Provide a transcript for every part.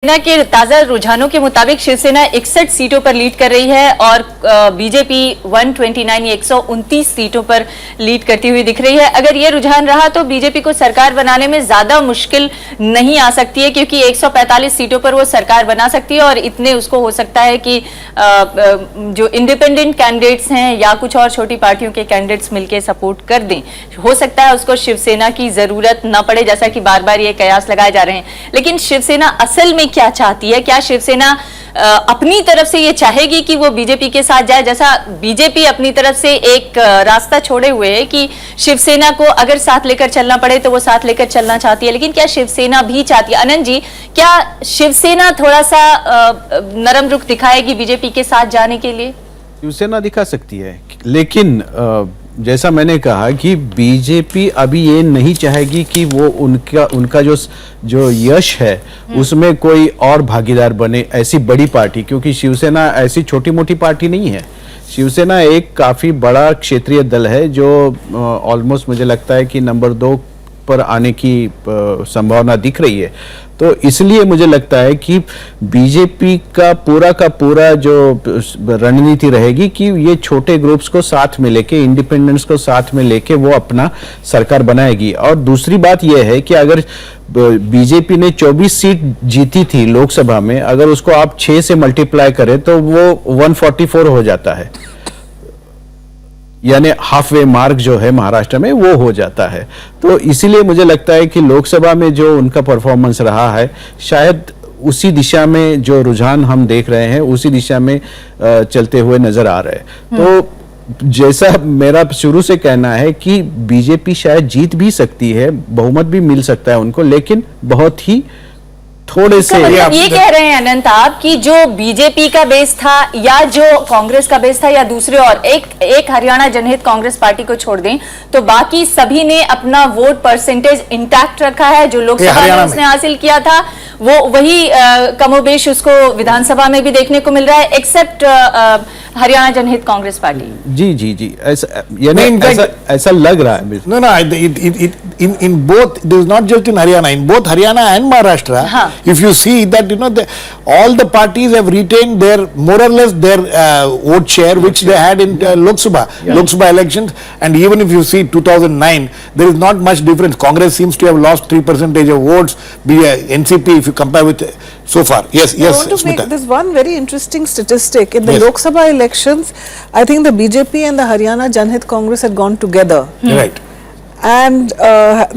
सेना के ताजा रुझानों के मुताबिक शिवसेना 61 सीटों पर लीड कर रही है और बीजेपी 129 सीटों पर लीड करती हुई दिख रही है। अगर ये रुझान रहा तो बीजेपी को सरकार बनाने में ज्यादा मुश्किल नहीं आ सकती है, क्योंकि 145 सीटों पर वो सरकार बना सकती है और इतने उसको हो सकता है कि जो इंडिपेंडेंट कैंडिडेट्स हैं या कुछ और छोटी पार्टियों के कैंडिडेट्स मिलकर सपोर्ट कर दें, हो सकता है उसको शिवसेना की जरूरत न पड़े, जैसा कि बार बार ये कयास लगाए जा रहे हैं। लेकिन शिवसेना असल में क्या चाहती है? क्या शिवसेना अपनी तरफ से ये चाहेगी कि वो बीजेपी के साथ जाए, जैसा बीजेपी अपनी तरफ से एक रास्ता छोड़े हुए है कि शिवसेना को अगर साथ लेकर चलना पड़े तो वो साथ लेकर चलना चाहती है, लेकिन क्या शिवसेना भी चाहती है? अनंत जी, क्या शिवसेना थोड़ा सा नरम रुख दिखाएगी बीजेपी के साथ जाने के लिए? शिवसेना दिखा सकती है, लेकिन जैसा मैंने कहा कि बीजेपी अभी ये नहीं चाहेगी कि वो उनका जो यश है उसमें कोई और भागीदार बने, ऐसी बड़ी पार्टी, क्योंकि शिवसेना ऐसी छोटी मोटी पार्टी नहीं है। शिवसेना एक काफी बड़ा क्षेत्रीय दल है जो ऑलमोस्ट मुझे लगता है कि नंबर 2 पर आने की संभावना दिख रही है। तो इसलिए मुझे लगता है कि बीजेपी का पूरा जो रणनीति रहेगी कि ये छोटे ग्रुप्स को साथ में लेके, इंडिपेंडेंट्स को साथ में लेके वो अपना सरकार बनाएगी। और दूसरी बात यह है कि अगर बीजेपी ने 24 सीट जीती थी लोकसभा में, अगर उसको आप 6 से मल्टीप्लाई करें तो वो 144 हो जाता है, यानी हाफ वे मार्क जो है महाराष्ट्र में वो हो जाता है। तो इसीलिए मुझे लगता है कि लोकसभा में जो उनका परफॉर्मेंस रहा है, शायद उसी दिशा में जो रुझान हम देख रहे हैं उसी दिशा में चलते हुए नजर आ रहे हैं। तो जैसा मेरा शुरू से कहना है कि बीजेपी शायद जीत भी सकती है, बहुमत भी मिल सकता है उनको, लेकिन बहुत ही थोड़े से। मतलब ये कह रहे हैं अनंत आप कि जो बीजेपी का बेस था या जो कांग्रेस का बेस था या दूसरे और एक हरियाणा जनहित कांग्रेस पार्टी को छोड़ दें तो बाकी सभी ने अपना वोट परसेंटेज इंटैक्ट रखा है। जो लोकसभा में उसने हासिल किया था वो वही कमोबेश उसको विधानसभा में भी देखने को मिल रहा है, एक्सेप्ट हरियाणा जनहित कांग्रेस पार्टी। जी ऐसा लग रहा है। No, in both, it is not just in Haryana, in both Haryana and Maharashtra. If you see that, all the parties have retained their more or less their vote share which they had in Lok Sabha elections, and even if you see 2009, there is not much difference. Congress seems to have lost 3% of votes. NCP, if you compare with so far. Yes, I want to make this one very interesting statistic. In the Lok Sabha elections, I think the BJP and the Haryana Janhit Congress had gone together. Right. And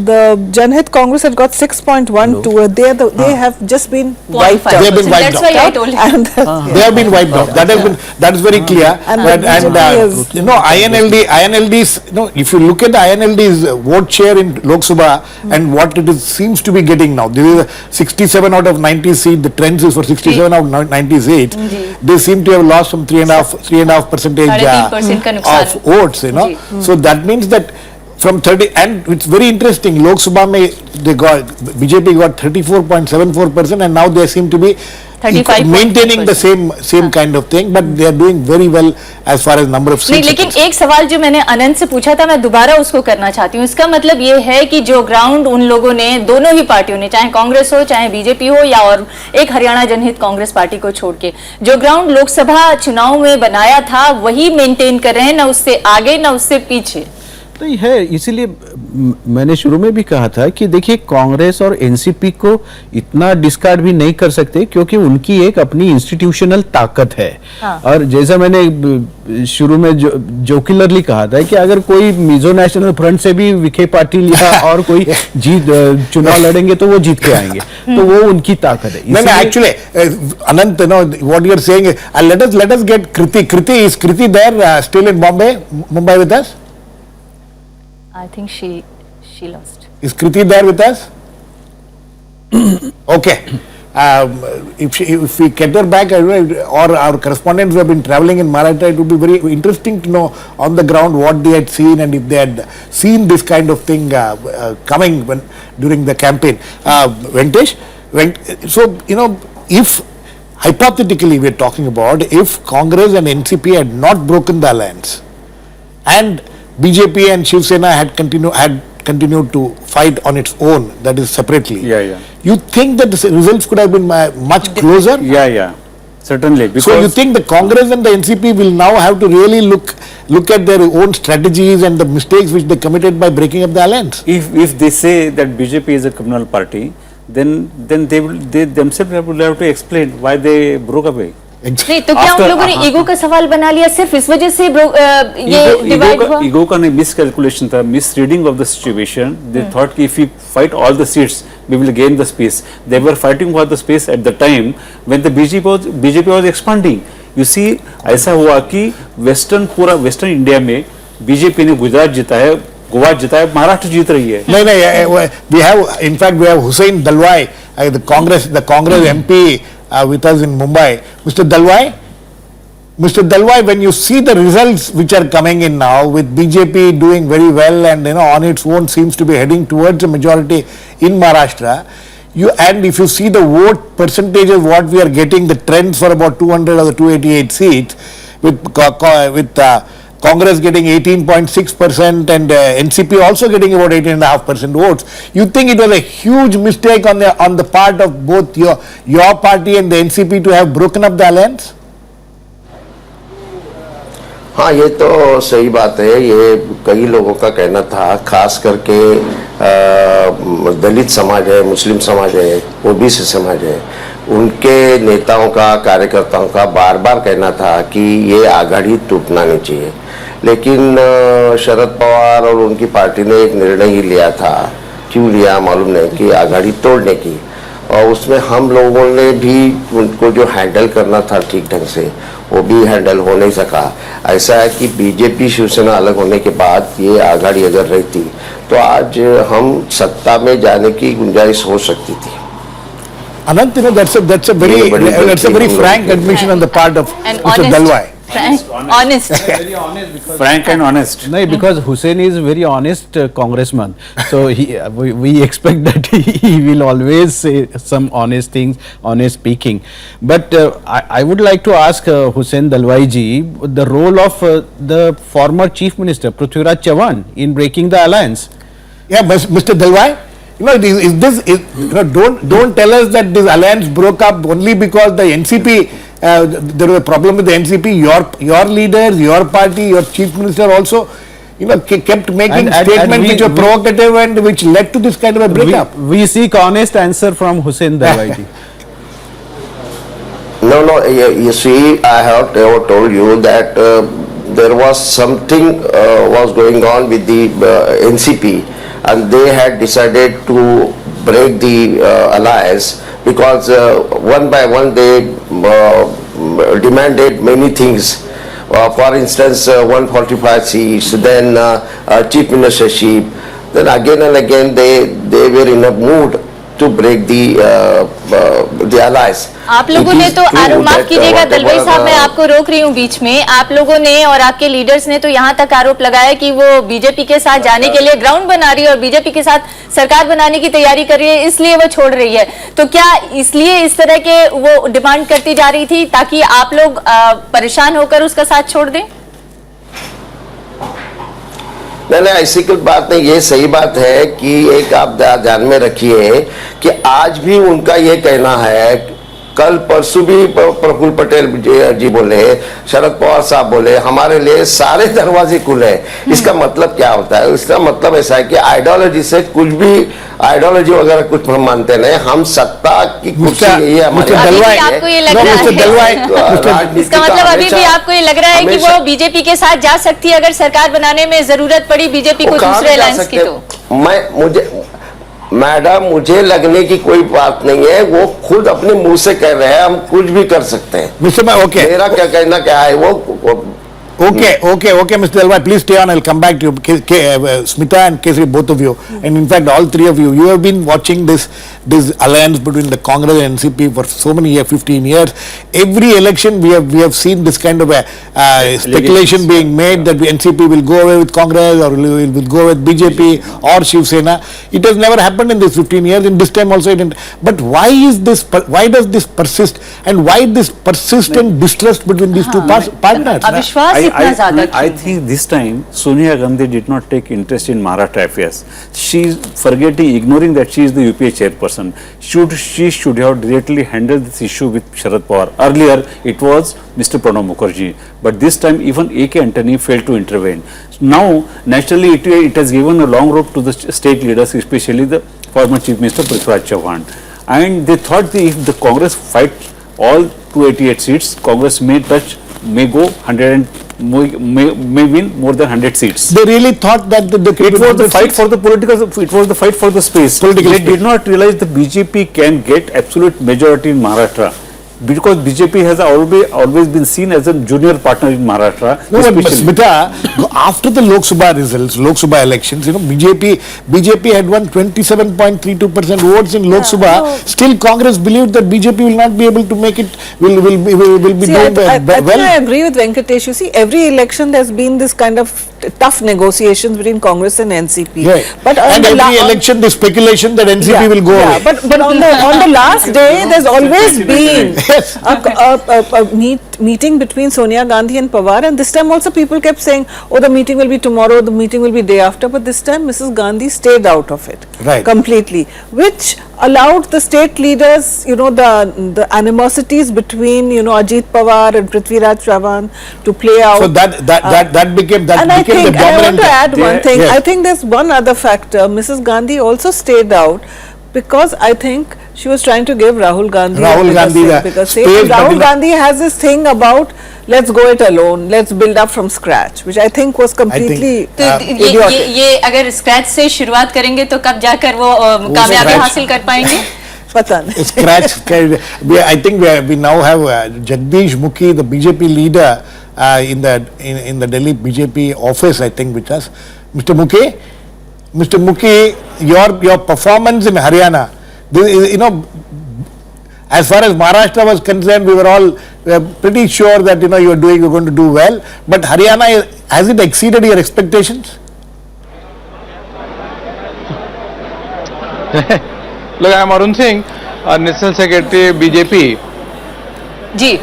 the Janhit Congress had got 6.12. They have just been wiped out. They have been wiped That's out. why I told you. They have been wiped out. That is very clear. And INLD's, if you look at the INLD's vote share in Lok Sabha and what it seems to be getting now, this is 67 out of 90 seats. The trend is for 67 out of 90 seats. They seem to have lost some 3.5% of votes. So that means that from 30, and it's very interesting, Lok Sabha mein BJP got 34.74%, and now they seem to be maintaining the same kind of thing, but they are doing very well as far as number of seats. लेकिन एक सवाल जो मैंने अनंत से पूछा था, मैं दोबारा उसको करना चाहती हूँ। इसका मतलब ये है कि जो ग्राउंड उन लोगों ने, दोनों ही पार्टियों ने, चाहे कांग्रेस हो चाहे बीजेपी हो या और एक हरियाणा जनहित कांग्रेस पार्टी को छोड़ के, जो ग्राउंड लोकसभा चुनाव में बनाया था वही मेंटेन कर रहे हैं, ना उससे आगे ना उससे पीछे। नहीं है, इसीलिए मैंने शुरू में भी कहा था कि देखिए कांग्रेस और एनसीपी को इतना डिस्कार्ड भी नहीं कर सकते, क्योंकि उनकी एक अपनी इंस्टीट्यूशनल ताकत है। और जैसा मैंने शुरू में जोकिलरली कहा था कि अगर कोई मिजो नेशनल फ्रंट से भी विखे पाटिल या और कोई चुनाव लड़ेंगे तो वो जीत के आएंगे, तो वो उनकी ताकत है। Actually, Anant, what you are saying, let us get Kriti. Is Kriti there still in Mumbai with us? I think she lost. Is Kriti there with us? Okay. If we get her back, or our correspondents who have been traveling in Maharashtra, it would be very interesting to know on the ground what they had seen and if they had seen this kind of thing coming during the campaign. Venkatesh, so if hypothetically we are talking about, if Congress and NCP had not broken the alliance and BJP and Shiv Sena had continued to fight on its own, that is separately. You think that the results could have been much closer? Yeah, certainly. Because So you think the Congress and the NCP will now have to really look at their own strategies and the mistakes which they committed by breaking up the alliance? if they say that BJP is a communal party, then they themselves will have to explain why they broke away. नहीं तो क्या उन लोगों ने ego का सवाल बना लिया सिर्फ इस वजह से ये डिवाइड हुआ? ईगो का नहीं, मिसकैलकुलेशन था, misreading of the situation. They thought कि if we fight all the seats we will gain the space. They were fighting for the space at the time when the BJP was expanding. You see, ऐसा हुआ कि पूरा western India में BJP ने गुजरात जीता है, गोवा जीता है, महाराष्ट्र जीत रही है. नहीं, in fact we have Hussein Dalwai, the Congress MP with us in Mumbai. Mr. Dalwai, when you see the results which are coming in now with BJP doing very well and on its own seems to be heading towards a majority in Maharashtra, and if you see the vote percentages what we are getting, the trends for about 200 or the 288 seats with Congress getting 18.6% and NCP also getting about 18.5% votes. You think it was a huge mistake on the part of both your party and the NCP to have broken up the alliance? हाँ, ये तो सही बात है. ये कई लोगों का कहना था, खास करके दलित समाज है, मुस्लिम समाज है, ओबीसी समाज है, उनके नेताओं का, कार्यकर्ताओं का बार बार कहना था कि ये आघाड़ी टूटना नहीं चाहिए. लेकिन शरद पवार और उनकी पार्टी ने एक निर्णय ही लिया था, क्यों लिया मालूम नहीं, कि आघाड़ी तोड़ने की. और उसमें हम लोगों ने भी उनको जो हैंडल करना था ठीक ढंग से, वो भी हैंडल हो नहीं सका. ऐसा है कि बीजेपी शिवसेना अलग होने के बाद ये आघाड़ी अगर रहती तो आज हम सत्ता में जाने की गुंजाइश हो सकती थी. Anant, that's a very frank admission on the part of Mr. Dalwai. Honest. Frank and honest. No, because Hussein is very honest congressman, so we expect that he will always say some honest things, honest speaking. But I would like to ask Hussein Dalwai ji, the role of the former Chief Minister Prithviraj Chavan in breaking the alliance. Yeah, Mr. Dalwai, don't tell us that this alliance broke up only because the NCP. There was a problem with the NCP. Your leaders, your party, your chief minister also, kept making statements which were provocative and which led to this kind of a breakup. We seek honest answer from Hussein Dalwai ji. No, you see, I have told you that there was something was going on with the NCP, and they had decided to break the alliance because one by one they demanded many things. For instance, 145 seats, then chief ministership, then again and again they were in a mood to break the allies. आप लोगों ने तो आरोप, माफ कीजिएगा दलवाई साहब, मैं आपको रोक रही हूँ बीच में. आप लोगों ने और आपके लीडर्स ने तो यहाँ तक आरोप लगाया कि वो बीजेपी के साथ जाने के लिए ग्राउंड बना रही है और बीजेपी के साथ सरकार बनाने की तैयारी कर रही है, इसलिए वो छोड़ रही है. तो क्या इसलिए इस तरह के वो डिमांड करती जा रही थी ताकि आप लोग परेशान होकर उसका साथ छोड़ दें? नहीं, ऐसी कोई बात नहीं. ये सही बात है कि एक आप ध्यान में रखिए कि आज भी उनका ये कहना है, कल परसों भी प्रफुल्ल पटेल जी बोले, शरद पवार साहब बोले, हमारे लिए सारे दरवाजे खुले. इसका मतलब क्या होता है? इसका मतलब ऐसा है कि आइडियोलॉजी से कुछ भी, आइडियोलॉजी वगैरह कुछ हम मानते नहीं, हम सत्ता की कुर्सी यही हमारी. आपको ये लग रहा है, इसका मतलब अभी भी आपको ये लग रहा है कि वो बीजेपी के साथ जा सकती है अगर सरकार बनाने में जरूरत पड़ी बीजेपी को दूसरे अलायंस की? तो मैडम, मुझे लगने की कोई बात नहीं है, वो खुद अपने मुंह से कह रहे हैं हम कुछ भी कर सकते हैं. मेरा क्या कहना क्या है वो. Okay, Mr. Dalwai, please stay on. I'll come back to you, Smita and Kesari, both of you, and in fact all three of you. You have been watching this alliance between the Congress and NCP for so many years, 15 years. Every election we have seen this kind of a speculation being made that the NCP will go away with Congress or will go with BJP or Shiv Sena. It has never happened in this 15 years. In this time also it didn't. But why does this persist, and why this persistent distrust between these two partners? अविश्वास इतना ज्यादा I think this time Sonia Gandhi did not take interest in Maharashtra affairs. She is ignoring that she is the UPA chairperson. She should have directly handled this issue with Sharad Pawar. Earlier, it was Mr. Pranab Mukherjee, but this time even A.K. Antony failed to intervene. Now, naturally, it has given a long rope to the state leaders, especially the former Chief Minister Prithviraj Chauhan. And they thought that if the Congress fights all 288 seats, Congress may go 100 and may win more than 100 seats. They really thought that It was the fight for the political. It was the fight for the space. Political They space. did not realize the BJP can get absolute majority in Maharashtra, because BJP has always been seen as a junior partner in Maharashtra. No, but especially. Smita, after the Lok Sabha results, Lok Sabha elections, BJP had won 27.32% votes in Lok Sabha. Still, Congress believed that BJP will not be able to make it. Will be See, I doing think well. I agree with Venkatesh. You see, every election there's been this kind of tough negotiations between Congress and NCP. Right. But on And the every election, the speculation that NCP will go away. But on the last day, there's always been Yes. a meeting between Sonia Gandhi and Pawar, and this time also people kept saying, oh, the meeting will be tomorrow, the meeting will be day after, but this time Mrs. Gandhi stayed out of it Right. completely, which allowed the state leaders, the animosities between, Ajit Pawar and Prithviraj Chauhan to play out. So that became And I the think, and I want dominant. to add one thing, Yes. I think there's one other factor. Mrs. Gandhi also stayed out because I think she was trying to give Rahul Gandhi Rahul a Gandhi the bigger space, say. but Rahul in a- Gandhi has this thing about let's go it alone, let's build up from scratch, which I think was completely तो ये अगर scratch से शुरुआत करेंगे तो कब जाकर वो कामयाबी scratch- हासिल कर पाएंगे? पता नहीं. Scratch. I think we now have Jagdish Mukhi, the BJP leader in the Delhi BJP office, I think, with us. Mr. Mukhi, your performance in Haryana, as far as Maharashtra was concerned, we were all pretty sure that you're going to do well. But Haryana, has it exceeded your expectations? Look, I am Arun Singh, National Secretary BJP. Ji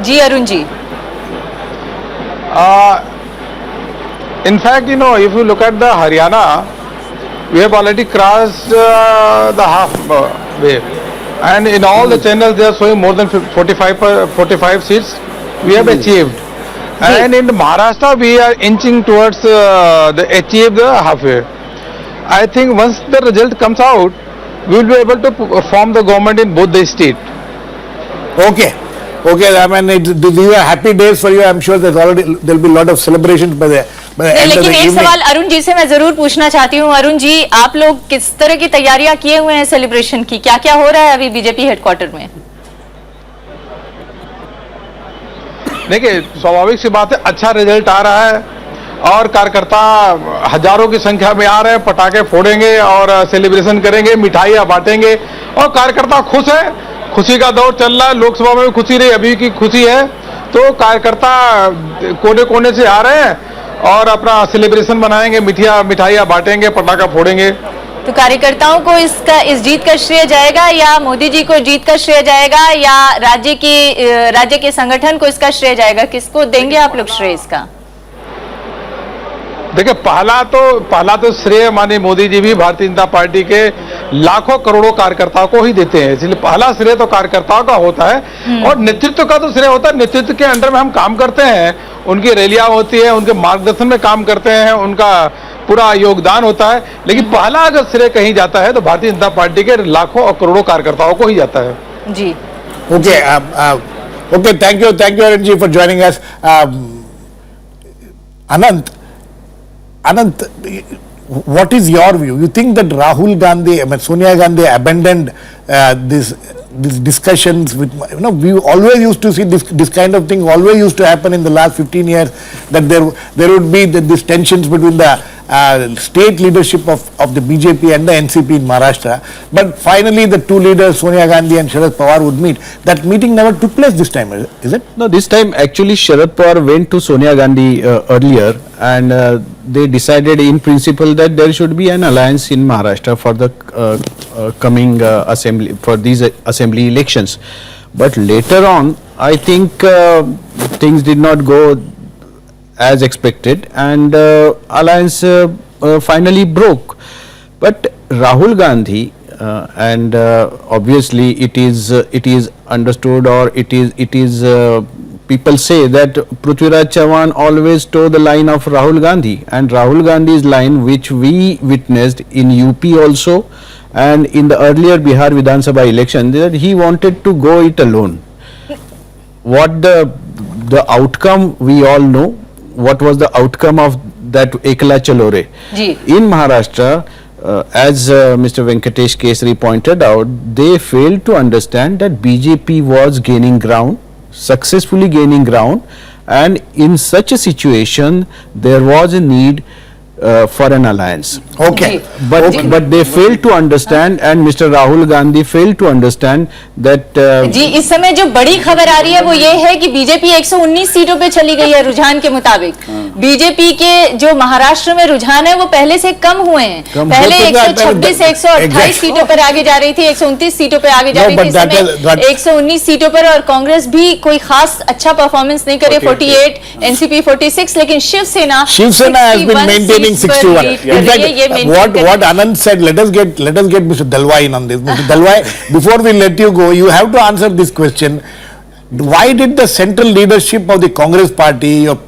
ji Arun ji. In fact, if you look at the Haryana, we have already crossed the half way, and in all the channels they are showing more than 45 seats we have achieved, and in Maharashtra we are inching towards achieve the halfway. I think once the result comes out, we will be able to form the government in both the states. Okay. I mean, these are happy days for you. I'm sure there will be a lot of celebrations by the end of लेकिन the एक evening. सवाल अरुण जी से मैं जरूर पूछना चाहती हूँ. अरुण जी, आप लोग किस तरह की तैयारियां किए हुए हैं सेलिब्रेशन की? क्या क्या हो रहा है अभी बीजेपी हेडक्वार्टर में? देखिए, स्वाभाविक सी बात है, अच्छा रिजल्ट आ रहा है और कार्यकर्ता हजारों की संख्या में आ रहे हैं, पटाखे फोड़ेंगे और सेलिब्रेशन करेंगे, मिठाइयाँ बांटेंगे और कार्यकर्ता खुश है. खुशी का दौर चल रहा है. लोकसभा में भी खुशी रही, अभी की खुशी है. तो कार्यकर्ता कोने कोने से आ रहे हैं और अपना सेलिब्रेशन बनाएंगे, मिठाइयाँ बांटेंगे, पटाखा फोड़ेंगे. तो कार्यकर्ताओं को इस जीत का श्रेय जाएगा या मोदी जी को जीत का श्रेय जाएगा या राज्य के संगठन को इसका श्रेय जाएगा? किसको देंगे आप लोग श्रेय इसका? देखिए, पहला तो श्रेय माननीय मोदी जी भी भारतीय जनता पार्टी के लाखों करोड़ों कार्यकर्ताओं को ही देते हैं, इसलिए पहला श्रेय तो कार्यकर्ताओं का होता है और नेतृत्व का तो श्रेय होता है. नेतृत्व के अंडर में हम काम करते हैं, उनकी रैलियां होती है, उनके मार्गदर्शन में काम करते हैं, उनका पूरा योगदान होता है. लेकिन पहला अगर श्रेय कहीं जाता है तो भारतीय जनता पार्टी के लाखों और करोड़ों कार्यकर्ताओं को ही जाता है. जी. Okay, thank you Arun ji for joining us. Anant, what is your view? You think that Sonia Gandhi abandoned these discussions with, we always used to see this kind of thing always used to happen in the last 15 years, that there would be these tensions between the state leadership of the BJP and the NCP in Maharashtra. But finally the two leaders, Sonia Gandhi and Sharad Pawar, would meet. That meeting never took place this time, is it? No, this time actually Sharad Pawar went to Sonia Gandhi earlier, and they decided in principle that there should be an alliance in Maharashtra for the coming assembly elections. But later on, I think things did not go as expected, and alliance finally broke. But Rahul Gandhi, and obviously it is understood, or it is people say that Prithviraj Chavan always toe the line of Rahul Gandhi, and Rahul Gandhi's line, which we witnessed in UP also and in the earlier Bihar Vidhan Sabha election, that he wanted to go it alone. What the outcome, we all know what was the outcome of that Ekla Chalo Re. In Maharashtra, as Mr. Venkatesh Kesari pointed out, they failed to understand that BJP was gaining ground, successfully gaining ground, and in such a situation there was a need for an alliance. Okay. But they failed to understand, and Mr. Rahul Gandhi failed to understand that जी, इस समय जो बड़ी खबर आ रही है वो ये है कि बीजेपी 119 सीटों पे चली गई है रुझान के मुताबिक। बीजेपी के जो महाराष्ट्र में रुझान है वो पहले से कम हुए हैं। पहले 126 से 128 सीटों पर आगे जा रही थी, 129 सीटों पर आगे जा रही थी, इस समय 119 सीटों पर, और कांग्रेस भी कोई खास अच्छा परफॉर्मेंस नहीं करे, 48, एनसीपी 46, लेकिन Shiv Sena has been maintaining 61. In fact, what Anand said, let us get Mr. Dalwai in on this. Mr. Dalwai, before we let you go, you have to answer this question. Why did the central leadership of the Congress party, your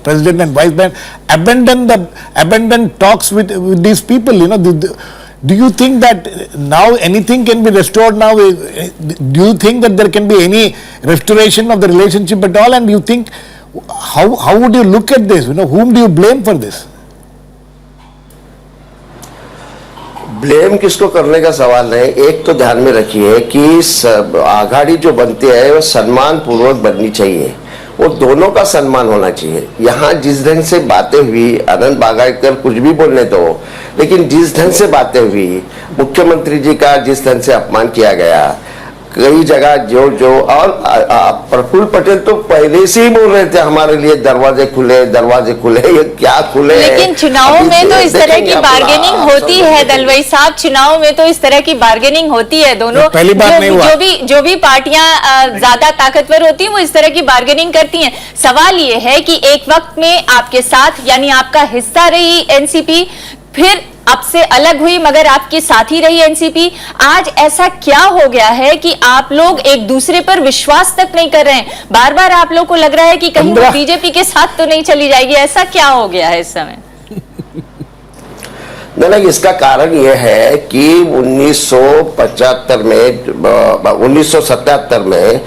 president and vice president, abandon talks with these people? You know, do you think that now anything can be restored now? Do you think that there can be any restoration of the relationship at all? And you think, how would you look at this? You know, whom do you blame for this? Blame किसको करने का सवाल नहीं। एक तो ध्यान में रखिए कि आघाड़ी जो बनती है वो सम्मान पूर्वक बननी चाहिए, वो दोनों का सम्मान होना चाहिए। यहाँ जिस ढंग से बातें हुई, आनंद बागायकर कुछ भी बोलने दो, लेकिन जिस ढंग से बातें हुई, मुख्यमंत्री जी का जिस ढंग से अपमान किया गया कई जगह, जो और प्रफुल्ल पटेल तो पहले से ही बोल रहे थे हमारे लिए दरवाजे खुले, ये क्या खुले। लेकिन चुनाव में तो इस तरह की बार्गेनिंग होती है दलवाई साहब, चुनाव में तो इस तरह की बार्गेनिंग होती है। दोनों पहली बार नहीं हुआ। जो भी पार्टियां ज्यादा ताकतवर होती हैं वो इस तरह की बार्गेनिंग करती हैं। सवाल ये है कि एक वक्त में आपके साथ, यानी आपका हिस्सा रही एनसीपी, फिर अब से अलग हुई मगर आपके साथ ही रही एनसीपी। आज ऐसा क्या हो गया है कि आप लोग एक दूसरे पर विश्वास तक नहीं कर रहे हैं? बार बार आप लोग को लग रहा है कि कहीं वो बीजेपी के साथ तो नहीं चली जाएगी, ऐसा क्या हो गया है इस समय? नहीं, इसका कारण यह है कि 1977 में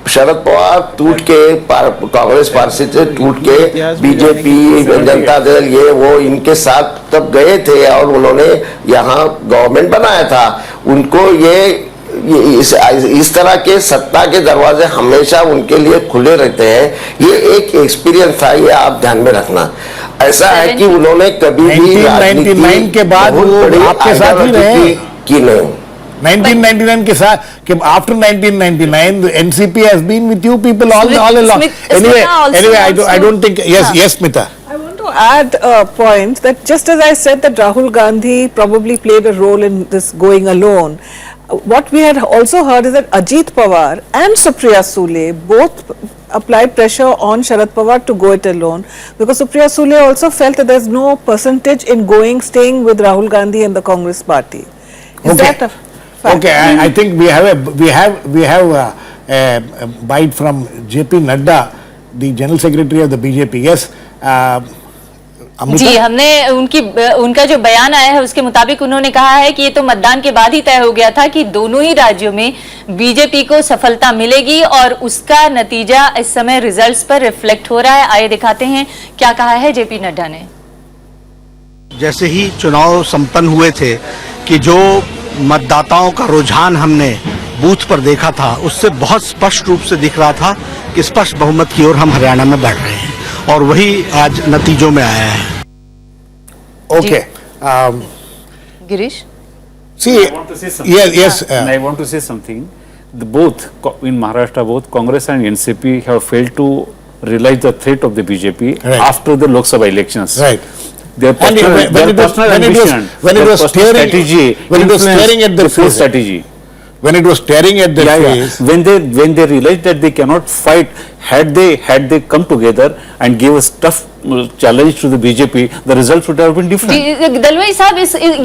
शरद पवार टूट के कांग्रेस पार्टी से टूट के बीजेपी, जनता दल, ये वो इनके साथ तब गए थे और उन्होंने यहाँ गवर्नमेंट बनाया था। उनको ये इस तरह के सत्ता के दरवाजे हमेशा उनके लिए खुले रहते हैं। ये एक एक्सपीरियंस था, ये आप ध्यान में रखना। ऐसा है कि उन्होंने कभी भी 1999 के बाद आपके साथ ही रहे कि नहीं। 1999 के साथ कि after 1999 the NCP has been with you people all along. Anyway, I don't think. Yes, Smita. I want to add a point that just as I said that Rahul Gandhi probably played a role in this going alone, what we had also heard is that Ajit Pawar and Supriya Sule both applied pressure on Sharad Pawar to go it alone, because Supriya Sule also felt that there is no percentage in staying with Rahul Gandhi and the Congress party. Is that a fact? Okay, I think we have a bite from JP Nadda, the General Secretary of the BJP. Yes, जी, हमने उनका जो बयान आया है उसके मुताबिक उन्होंने कहा है कि ये तो मतदान के बाद ही तय हो गया था कि दोनों ही राज्यों में बीजेपी को सफलता मिलेगी और उसका नतीजा इस समय रिजल्ट्स पर रिफ्लेक्ट हो रहा है। आइए दिखाते हैं क्या कहा है जेपी नड्डा ने। जैसे ही चुनाव संपन्न हुए थे कि जो मतदाताओं का रुझान हमने बूथ पर देखा था, उससे बहुत स्पष्ट रूप से दिख रहा था कि स्पष्ट बहुमत की ओर हम हरियाणा में बढ़ रहे हैं, और वही आज नतीजों में आया है। Okay. Girish? See, I want to say something. yes. And I want to say something. Both in Maharashtra, both Congress and NCP have failed to realize the threat of the BJP after the Lok Sabha elections. Right. Their personal ambition, when it was staring at the face, strategy when it was staring at their face. When they realized that they cannot fight, had they come together and gave a tough challenge to the BJP, the results would have been different. Dalwai साहब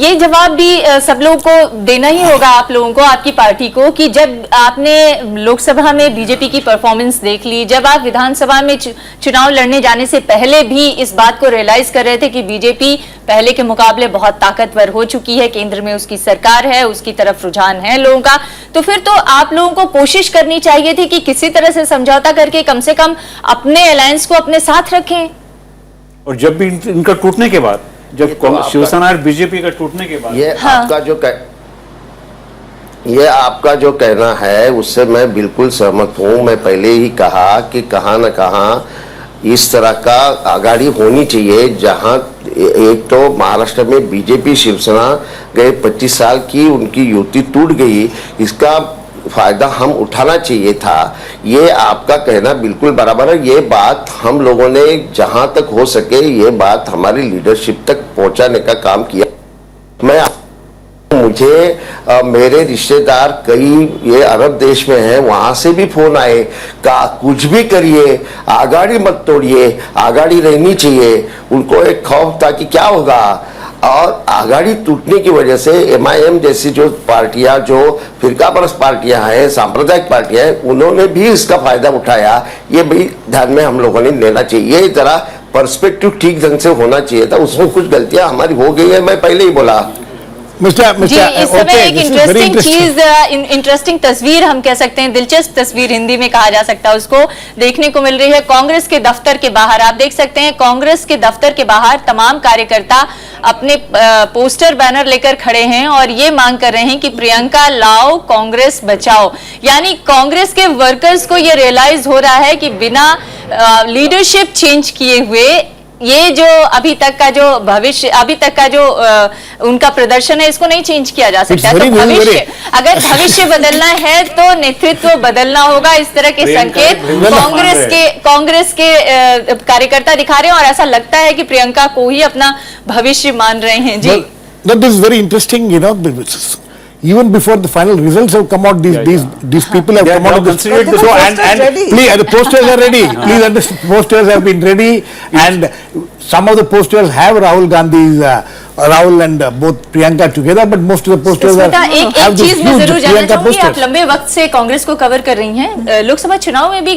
ये जवाब भी सब लोगों को देना ही होगा, आप लोगों को, आपकी पार्टी को, कि जब आपने लोकसभा में बीजेपी की परफॉर्मेंस देख ली, जब आप विधानसभा में चुनाव लड़ने जाने से पहले भी इस बात को रियलाइज कर रहे थे कि बीजेपी पहले के मुकाबले बहुत ताकतवर हो चुकी है, केंद्र में उसकी सरकार है, उसकी तरफ रुझान है लोगों का, तो फिर तो आप लोगों को कोशिश करनी चाहिए थी कि किसी तरह से समझौता करके कम से कम अपने अलायंस को अपने साथ रखें। और जब भी इनका टूटने के बाद, जब शिवसेना और बीजेपी का टूटने के बाद, ये आपका जो कहना है उससे मैं बिल्कुल सहमत हूँ। मैं पहले ही कहा कि कहाँ न कहाँ इस तरह का आगाड़ी होनी चाहिए, जहाँ एक तो महाराष्ट्र में बीजेपी शिवसेना गए 25 साल की उनकी युति टूट गई, इसका फायदा हम उठाना चाहिए था। ये आपका कहना बिल्कुल बराबर है। ये बात हम लोगों ने जहां तक हो सके ये बात हमारी लीडरशिप तक पहुंचाने का काम किया। मुझे मेरे रिश्तेदार कई ये अरब देश में हैं, वहां से भी फोन आए का कुछ भी करिए, आगाड़ी मत तोड़िए, आगाड़ी रहनी चाहिए। उनको एक खौफ था कि क्या होगा, और आगाड़ी टूटने की वजह से MIM जैसी जो पार्टियां, जो फिरका परस्त पार्टियां हैं, सांप्रदायिक पार्टियां हैं, उन्होंने भी इसका फायदा उठाया। ये भी ध्यान में हम लोगों ने लेना चाहिए। ये जरा पर्सपेक्टिव ठीक ढंग से होना चाहिए था, उसमें कुछ गलतियां हमारी हो गई है, मैं पहले ही बोला। जी, इस समय एक इंटरेस्टिंग चीज, इंटरेस्टिंग तस्वीर हम कह सकते हैं, दिलचस्प तस्वीर हिंदी में कहा जा सकता है, उसको देखने को मिल रही है कांग्रेस के दफ्तर के बाहर। आप देख सकते हैं कांग्रेस के दफ्तर के बाहर तमाम कार्यकर्ता अपने पोस्टर बैनर लेकर खड़े हैं और ये मांग कर रहे हैं कि प्रियंका लाओ, कांग्रेस बचाओ। यानी कांग्रेस के वर्कर्स को ये रियलाइज हो रहा है कि बिना लीडरशिप चेंज किए हुए ये जो अभी तक का जो भविष्य, अभी तक का जो उनका प्रदर्शन है, इसको नहीं चेंज किया जा सकता। तो भविष्य, अगर भविष्य बदलना है तो नेतृत्व बदलना होगा। इस तरह के संकेत कांग्रेस के कार्यकर्ता दिखा रहे हैं और ऐसा लगता है कि प्रियंका को ही अपना भविष्य मान रहे हैं। जी, that is very interesting, you know. Even before the final results have come out, these people have come out of this. So and please, the posters are ready. Please understand, posters have been ready, and some of the posters have Rahul Gandhi's, Rahul and both Priyanka together, but most of the posters have this चीज मैं huge जरूर जानना Priyanka चाहूंगी, आप posters. लंबे वक्त से कांग्रेस को कवर कर रही हैं, लोकसभा चुनाव में भी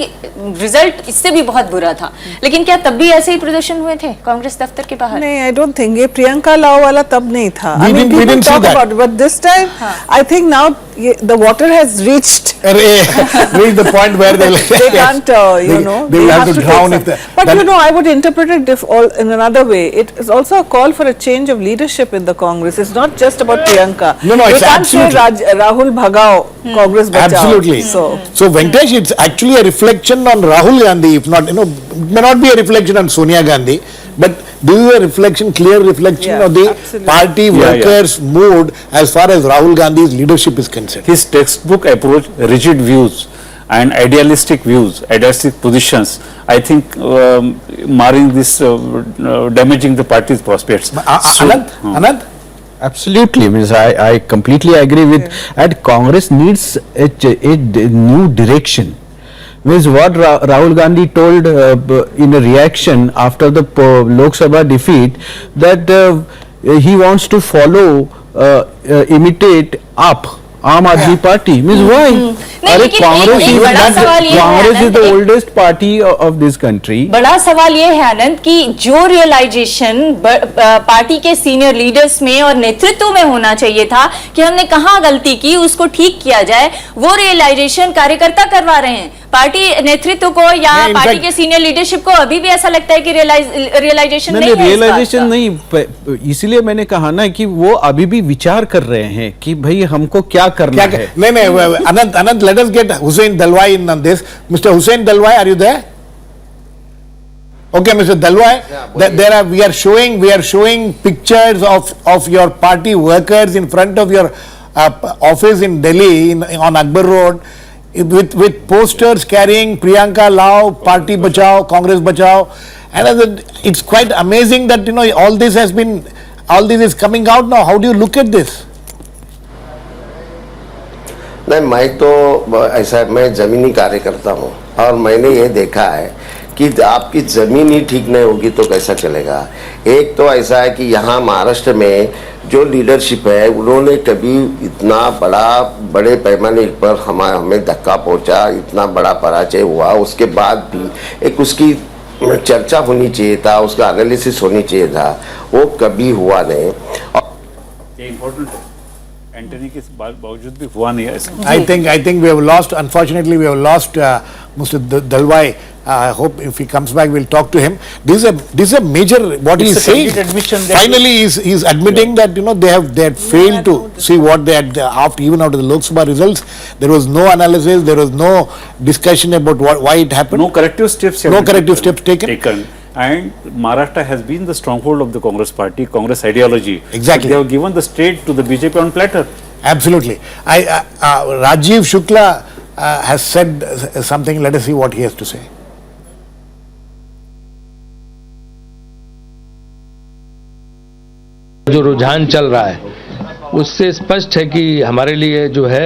रिजल्ट इससे भी बहुत बुरा था, लेकिन क्या तब भी ऐसे ही प्रदर्शन हुए थे कांग्रेस दफ्तर के बाहर? नहीं, I don't think ये प्रियंका लाओ वाला तब नहीं था। I mean, we didn't see talk that. about it, but this time I think now the water has reached Reach the point where they can't, you know, they will have to take drown some. if they. But you know, I would interpret it in another way. It is also a call for a change of leadership in the Congress. It's not just about Priyanka. No, they it's can't say Rahul Bhagao, Congress bachao. Absolutely. So Venkatesh, it's actually a reflection on Rahul Gandhi, if not, you know, it may not be a reflection on Sonia Gandhi, but this is a reflection, clear reflection of the party workers' mood as far as Rahul Gandhi's leadership is concerned. His textbook approach, rigid views and idealistic views, idealistic positions, I think marring this, damaging the party's prospects. Anand? Absolutely, means I completely agree with, and Congress needs a new direction. Means what Rahul Gandhi told in a reaction after the Lok Sabha defeat, that he wants to follow, imitate Aam Aadmi Party. Means why? अरे Congress is the oldest party of this country. बड़ा सवाल ये है आनंद कि जो realisation party के senior leaders में और नेतृत्व में होना चाहिए था कि हमने कहाँ गलती की, उसको ठीक किया जाए, वो रियलाइजेशन कार्यकर्ता करवा रहे हैं। पार्टी नेतृत्व को या पार्टी के सीनियर लीडरशिप को अभी भी ऐसा लगता है कि रियलाइजेशन नहीं है। रियलाइजेशन नहीं, इसीलिए मैंने कहा ना कि वो अभी भी विचार कर रहे हैं कि भाई हमको क्या करना है। नहीं, Anand, let us get Hussain Dalwai in on this. Mr. Hussain Dalwai, are you there? Okay, Mr. Dalwai, we are showing pictures of your party workers in front of your office in Delhi on Akbar Road, with posters carrying Priyanka Lao, Party Bachao, Congress Bachao, and it's quite amazing that, you know, all this is coming out now. How do you look at this? नहीं, मैं तो ऐसा, मैं जमीनी कार्यकर्ता हूँ और मैंने ये देखा है कि आपकी जमीन ही ठीक नहीं होगी तो कैसा चलेगा। एक तो ऐसा है कि यहाँ महाराष्ट्र में जो लीडरशिप है उन्होंने कभी इतना बड़े पैमाने पर हमें धक्का पहुँचा, इतना बड़ा पराजय हुआ, उसके बाद भी एक उसकी चर्चा होनी चाहिए था, उसका एनालिसिस होनी चाहिए था, वो कभी हुआ नहीं। ये इम्पोर्टेंट है, एंटनी के बावजूद भी हुआ नहीं है ऐसा। I think we have lost, unfortunately we have lost Mr. Dalwai. I hope if he comes back we'll talk to him. This is a major, what he It's is a saying. complete admission that- Finally he is admitting that they had failed to see what they had even after the Lok Sabha results. There was no analysis, there was no discussion about why it happened. No corrective steps. No corrective steps taken. And Maharashtra has been the stronghold of the Congress party, Congress ideology. Exactly. But they have given the state to the BJP on platter. Absolutely. Rajiv Shukla has said something. Let us see what he has to say. जो रुझान चल रहा है उससे स्पष्ट है कि हमारे लिए जो है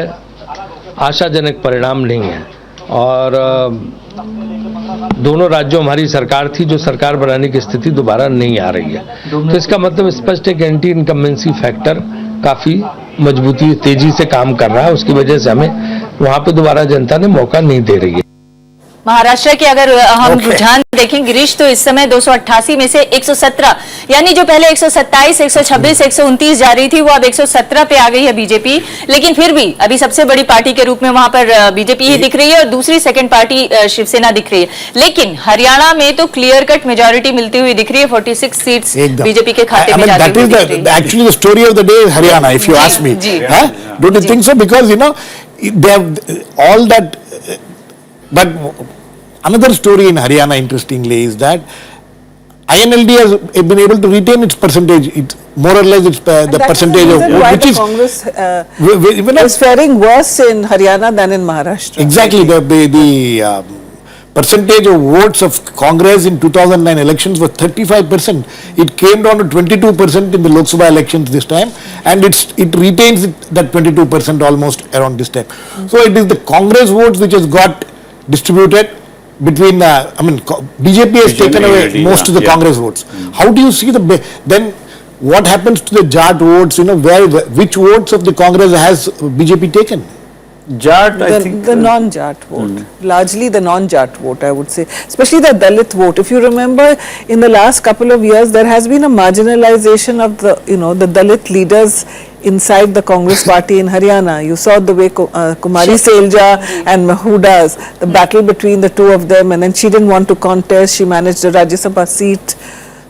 आशाजनक परिणाम नहीं है और दोनों राज्यों हमारी सरकार थी जो सरकार बनाने की स्थिति दोबारा नहीं आ रही है। तो इसका मतलब स्पष्ट है कि एंटी इनकम्बेंसी फैक्टर काफ़ी मजबूती तेजी से काम कर रहा है, उसकी वजह से हमें वहाँ पे दोबारा जनता ने मौका नहीं दे रही है। महाराष्ट्र के अगर हम रुझान देखें गिरीश तो इस समय 288 में से 117 यानी जो पहले 127, 126, 129 जा रही थी वो अब 117 पे आ गई है बीजेपी। लेकिन फिर भी अभी सबसे बड़ी पार्टी के रूप में वहां पर बीजेपी ही दिख रही है और दूसरी सेकंड पार्टी शिवसेना दिख रही है। लेकिन हरियाणा में तो क्लियर कट मेजोरिटी मिलती हुई दिख रही है, 46 सीट्स बीजेपी के खाते में जाती हुई दिख रही है। Actually, the story of the day is Haryana, if you ask me. Huh? Don't you think so? Because they have all that. But another story in Haryana, interestingly, is that INLD has been able to retain its percentage. It's more or less it's the percentage of why which the is Congress is faring worse in Haryana than in Maharashtra. exactly the percentage of votes of Congress in 2009 elections was 35%. It came down to 22% in the Lok Sabha elections this time, and it retains that 22% almost around this time. So it is the Congress votes which has got distributed between BJP has taken away most of the Congress votes. How do you see then what happens to the Jat votes? Which votes of the Congress has BJP taken? Jat, I think The non-Jat vote, largely the non-Jat vote, I would say, especially the Dalit vote. If you remember, in the last couple of years, there has been a marginalization of the Dalit leaders inside the Congress party in Haryana. You saw the way Kumari Selja and Mahuda's, the battle between the two of them, and then she didn't want to contest, she managed a Rajya Sabha seat.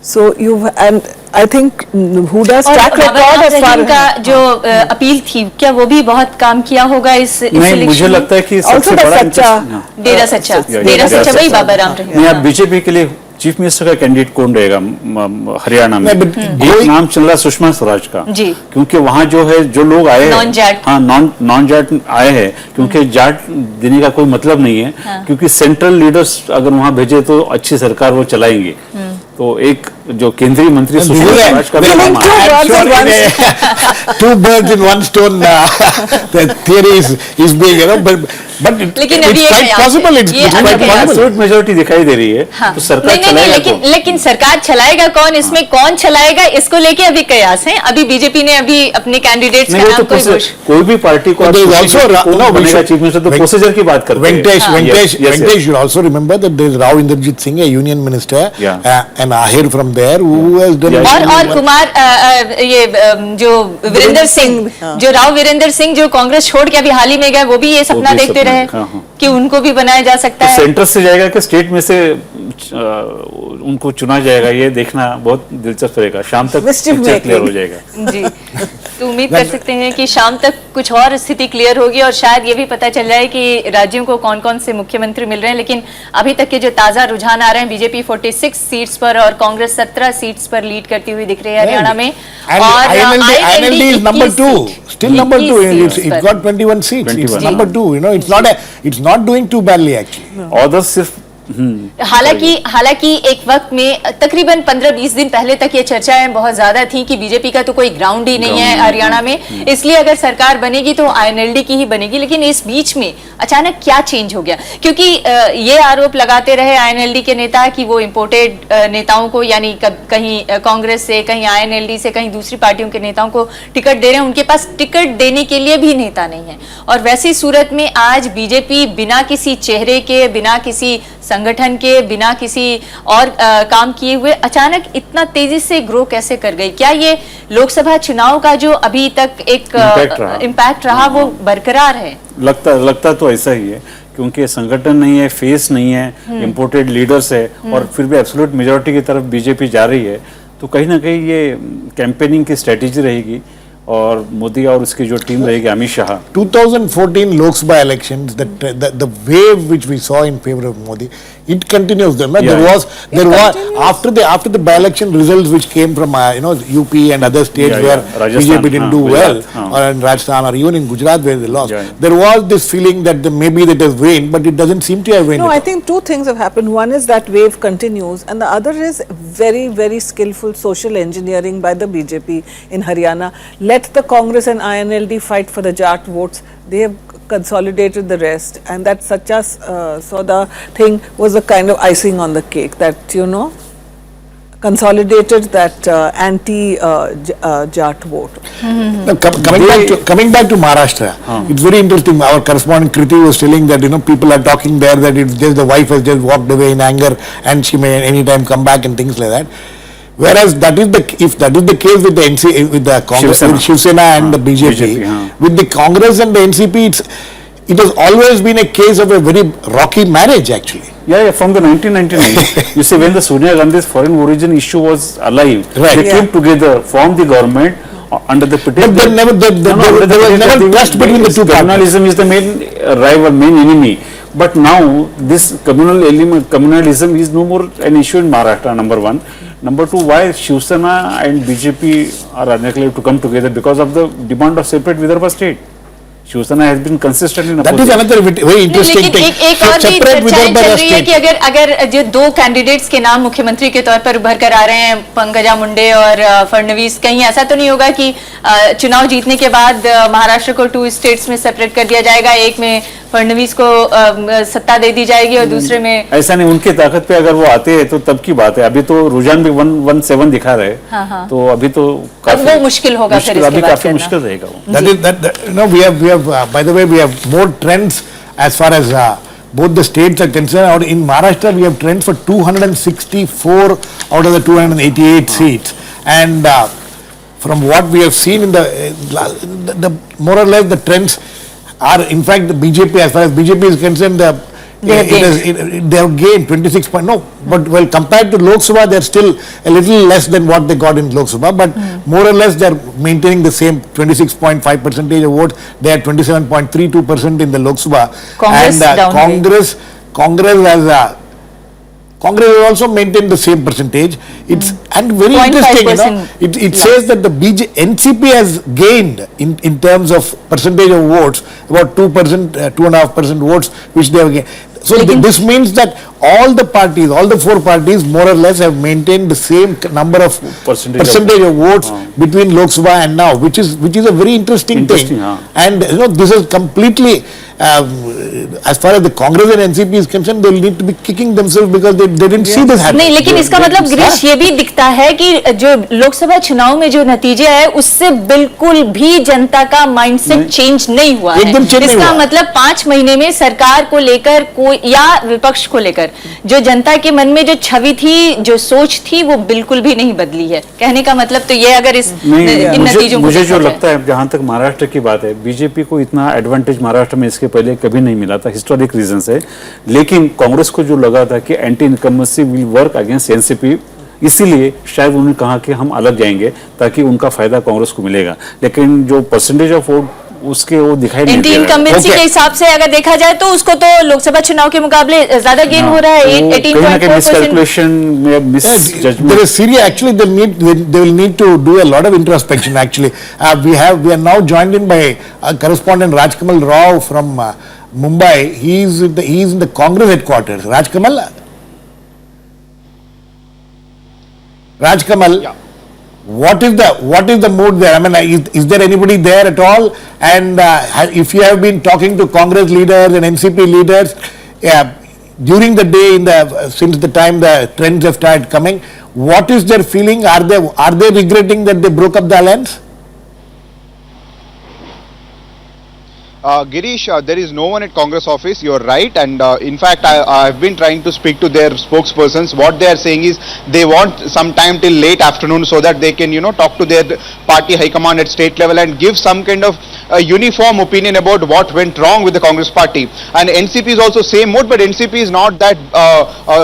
So and I think Huda's track record as far का जो appeal थी क्या वो भी बहुत काम किया होगा इस नहीं, मुझे लगता है कि सबसे बड़ा डेरा सच्चा वही बाबा राम रहीम। नहीं, अब बीजेपी के लिए चीफ मिनिस्टर का कैंडिडेट कौन रहेगा हरियाणा में? एक नाम चल रहा है सुषमा स्वराज का जी, क्योंकि वहाँ जो लोग आए नॉन जाट, हाँ नॉन जाट आए हैं, क्योंकि जाट देने का कोई मतलब नहीं है, क्योंकि सेंट्रल लीडर्स अगर वहाँ भेजे तो अच्छी सरकार वो चलाएंगे। तो एक जो केंद्रीय मंत्री सुषमा स्वराज का भी नाम two birds in one stone the theory is being but लेकिन it's quite possible. It's quite possible. Majority दिखाई दे रही है तो सरकार चलाएगा लेकिन सरकार चलाएगा कौन, इसमें कौन चलाएगा, इसको लेके अभी कयास हैं। अभी बीजेपी ने अभी अपने कैंडिडेट्स का नाम कोई भी पार्टी को बनेगा चीफ मिनिस्टर तो प्रोसीजर की बात करते हैं। Venkatesh should also remember that there is Rao Inderjit Singh, a union minister, and Ahir from there who has done और कुमार ये जो वीरेंद्र सिंह, जो राव वीरेंद्र सिंह जो कांग्रेस छोड़ के अभी हाल ही में गए, वो भी ये सपना देखते रहे कि उनको भी बनाया जा सकता है। सेंटर से जाएगा कि स्टेट में से उनको चुना जाएगा, ये देखना बहुत दिलचस्प रहेगा। शाम तक क्लियर हो जाएगा जी। तो उम्मीद कर सकते हैं कि शाम तक कुछ और स्थिति क्लियर होगी और शायद ये भी पता चल जाए कि राज्यों को कौन कौन से मुख्यमंत्री मिल रहे हैं। लेकिन अभी तक के जो ताजा रुझान आ रहे हैं, बीजेपी 46 सीट्स पर और कांग्रेस 17 सीट्स पर लीड करती हुई दिख रही है हरियाणा में। और INLD is number 2, still number 2. It got 21 seats. It's number 2. It's not doing too badly actually. Others सिर्फ हालांकि एक वक्त में तकरीबन 15-20 दिन पहले तक ये चर्चाएं बहुत ज्यादा थी कि बीजेपी का तो कोई ग्राउंड ही नहीं है हरियाणा में, इसलिए अगर सरकार बनेगी तो आईएनएलडी की ही बनेगी। लेकिन इस बीच में अचानक क्या चेंज हो गया? क्योंकि ये आरोप लगाते रहे आईएनएलडी के नेता कि वो इंपोर्टेड नेताओं को, यानी कहीं कांग्रेस से, कहीं आईएनएलडी से, कहीं दूसरी पार्टियों के नेताओं को टिकट दे रहे हैं, उनके पास टिकट देने के लिए भी नेता नहीं है। और वैसी सूरत में आज बीजेपी बिना किसी चेहरे के, बिना किसी संगठन के, बिना किसी और काम किए हुए अचानक इतना तेजी से ग्रो कैसे कर गई? क्या ये लोकसभा चुनाव का जो अभी तक एक इम्पैक्ट रहा वो बरकरार है? लगता तो ऐसा ही है, क्योंकि संगठन नहीं है, फेस नहीं है, इंपोर्टेड लीडर्स है, और फिर भी एब्सोल्यूट मेजॉरिटी की तरफ बीजेपी जा रही है। तो कहीं ना कहीं ये कैंपेनिंग की स्ट्रेटेजी रहेगी और मोदी और उसकी जो टीम रहेगी, Amit Shah. 2014 Lok Sabha elections, the wave which we saw in favor of Modi, it continues. There was after the by-election results which came from UP and other states where Rajasthan, BJP didn't do well, or in Rajasthan or even in Gujarat where they lost. There was this feeling that maybe that has waned, but it doesn't seem to have waned. No, I think two things have happened. One is that wave continues, and the other is very, very skillful social engineering by the BJP in Haryana. Let the Congress and INLD fight for the Jat votes. They have consolidated the rest, and that so the thing was a kind of icing on the cake that consolidated that anti-Jat vote. Now, coming back to Maharashtra, it's very interesting. Our correspondent Kriti was telling that people are talking there that if just the wife has just walked away in anger and she may anytime come back and things like that. Whereas if that is the case with the Congress, with Shiv Sena and the BJP, with the Congress and the NCP, it has always been a case of a very rocky marriage actually. Yeah, from the 1999, you see, when the Sonia Gandhi's foreign origin issue was alive, right. They came together, formed the government under the pretext. But there was never trust between the two parties. Communalism is the main rival, main enemy. But now this communalism is no more an issue in Maharashtra, number one. Number two, why Shiv Sena and BJP are unlikely to come together? Because of the demand of separate Vidarbha state. Shiv Sena has been consistent in that is another very interesting thing. एक और भी चर्चाएं चल रही है कि अगर जो दो कैंडिडेट्स के नाम मुख्यमंत्री के तौर पर उभर कर आ रहे हैं, पंकजा मुंडे और फडणवीस, कहीं ऐसा तो नहीं होगा कि चुनाव जीतने के बाद महाराष्ट्र को 2 स्टेट्स में सेपरेट कर दिया जाएगा, एक में फडणवीस को सत्ता दे दी जाएगी और दूसरे में? ऐसा नहीं, उनकी ताकत पे अगर वो आते हैं तो तब की बात है। अभी तो रुझान भी 117 दिखा रहे, तो अभी तो वो मुश्किल होगा, फिर अभी काफी मुश्किल रहेगा वो। By the way, we have more trends as far as both the states are concerned. Or in Maharashtra, we have trends for 264 out of the 288 seats, and from what we have seen in the more or less the trends are, in fact, the BJP, as far as BJP is concerned, they have gained 26 point. No, but well, compared to Lok Sabha, they are still a little less than what they got in Lok Sabha. But more or less, they are maintaining the same 26.5% of votes. They are 27.32% in the Lok Sabha. Congress has also maintained the same percentage. It's and very interesting, it says that the NCP has gained in terms of percentage of votes about 2%, 2.5% votes which they have gained. So this means that all the parties, all the 4 parties more or less have maintained the same number of percentage of votes between Lok Sabha and now, which is a very interesting thing. And this is completely as far as the Congress and NCP is concerned, they will need to be kicking themselves because they didn't see this happen. नहीं, लेकिन इसका मतलब गिरीश ये भी दिखता है कि जो लोकसभा चुनाव में जो नतीजे आए उससे बिल्कुल भी जनता का माइंडसेट चेंज नहीं हुआ है। इसका मतलब 5 महीने में सरकार को लेकर कोई या विपक्ष को लेकर जो जनता के मन में जो छवि थी, जो सोच थी, वो बिल्कुल भी नहीं बदली है। कहने का मतलब तो ये, अगर इस इन नतीजों को मुझे जो लगता है, जहां तक महाराष्ट्र की बात है, बीजेपी को इतना एडवांटेज महाराष्ट्र में इसके पहले कभी नहीं मिला था, हिस्टोरिक रीजन से। लेकिन कांग्रेस को जो लगा था कि anti incumbency will work against NCP, इसीलिए शायद उन्होंने कहा कि हम अलग जाएंगे ताकि उनका फायदा कांग्रेस को मिलेगा। लेकिन जो परसेंटेज ऑफ वोट उसके वो दिखाई नहीं दे रहा है। इनकम्बेंसी के हिसाब से अगर देखा जाए तो उसको तो लोकसभा चुनाव के मुकाबले ज्यादा गेन हो रहा है, 18.4%। There is serious, actually they will need to do a lot of introspection actually. We are now joined in by correspondent Rajkamal Rao from Mumbai. He is in the Congress headquarters. Rajkamal. Rajkamal, what is the mood there? I mean, is there anybody there at all? And if you have been talking to Congress leaders and NCP leaders during the day, since the time the trends have started coming, what is their feeling? Are they regretting that they broke up the alliance? Girish, there is no one at Congress office, you're right, and in fact I've been trying to speak to their spokespersons. What they are saying is they want some time till late afternoon so that they can talk to their party high command at state level and give some kind of uniform opinion about what went wrong with the Congress party. And NCP is also same mode, but NCP is not that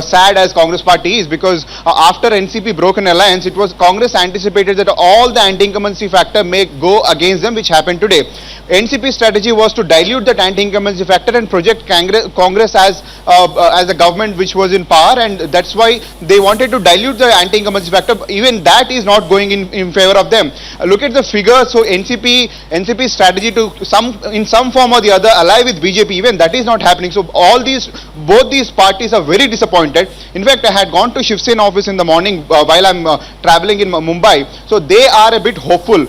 sad as Congress party is, because after NCP broke an alliance, it was Congress anticipated that all the anti-incumbency factor may go against them, which happened today. NCP's strategy was to dilute that anti-incumbency factor and project Congress as a government which was in power, and that's why they wanted to dilute the anti-incumbency factor. Even that is not going in favor of them. Look at the figures. So NCP's strategy to in some form or the other ally with BJP, even that is not happening. So both these parties are very disappointed. In fact, I had gone to Shiv Sena office in the morning while I'm traveling in Mumbai. So they are a bit hopeful.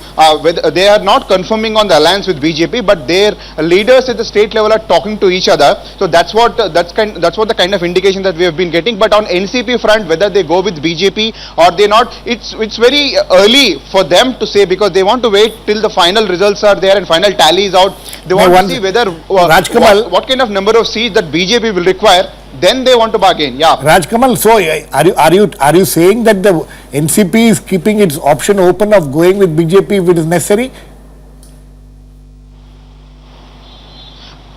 They are not confirming on the alliance with BJP, but their leaders at the state level are talking to each other. So that's what the kind of indication that we have been getting. But on NCP front, whether they go with BJP or they not, it's very early for them to say, because they want to wait till the final results are there and final tally is out. They want to see whether what kind of number of seats that BJP will require. Then they want to bargain. Yeah. Rajkamal, so are you saying that the NCP is keeping its option open of going with BJP if it is necessary?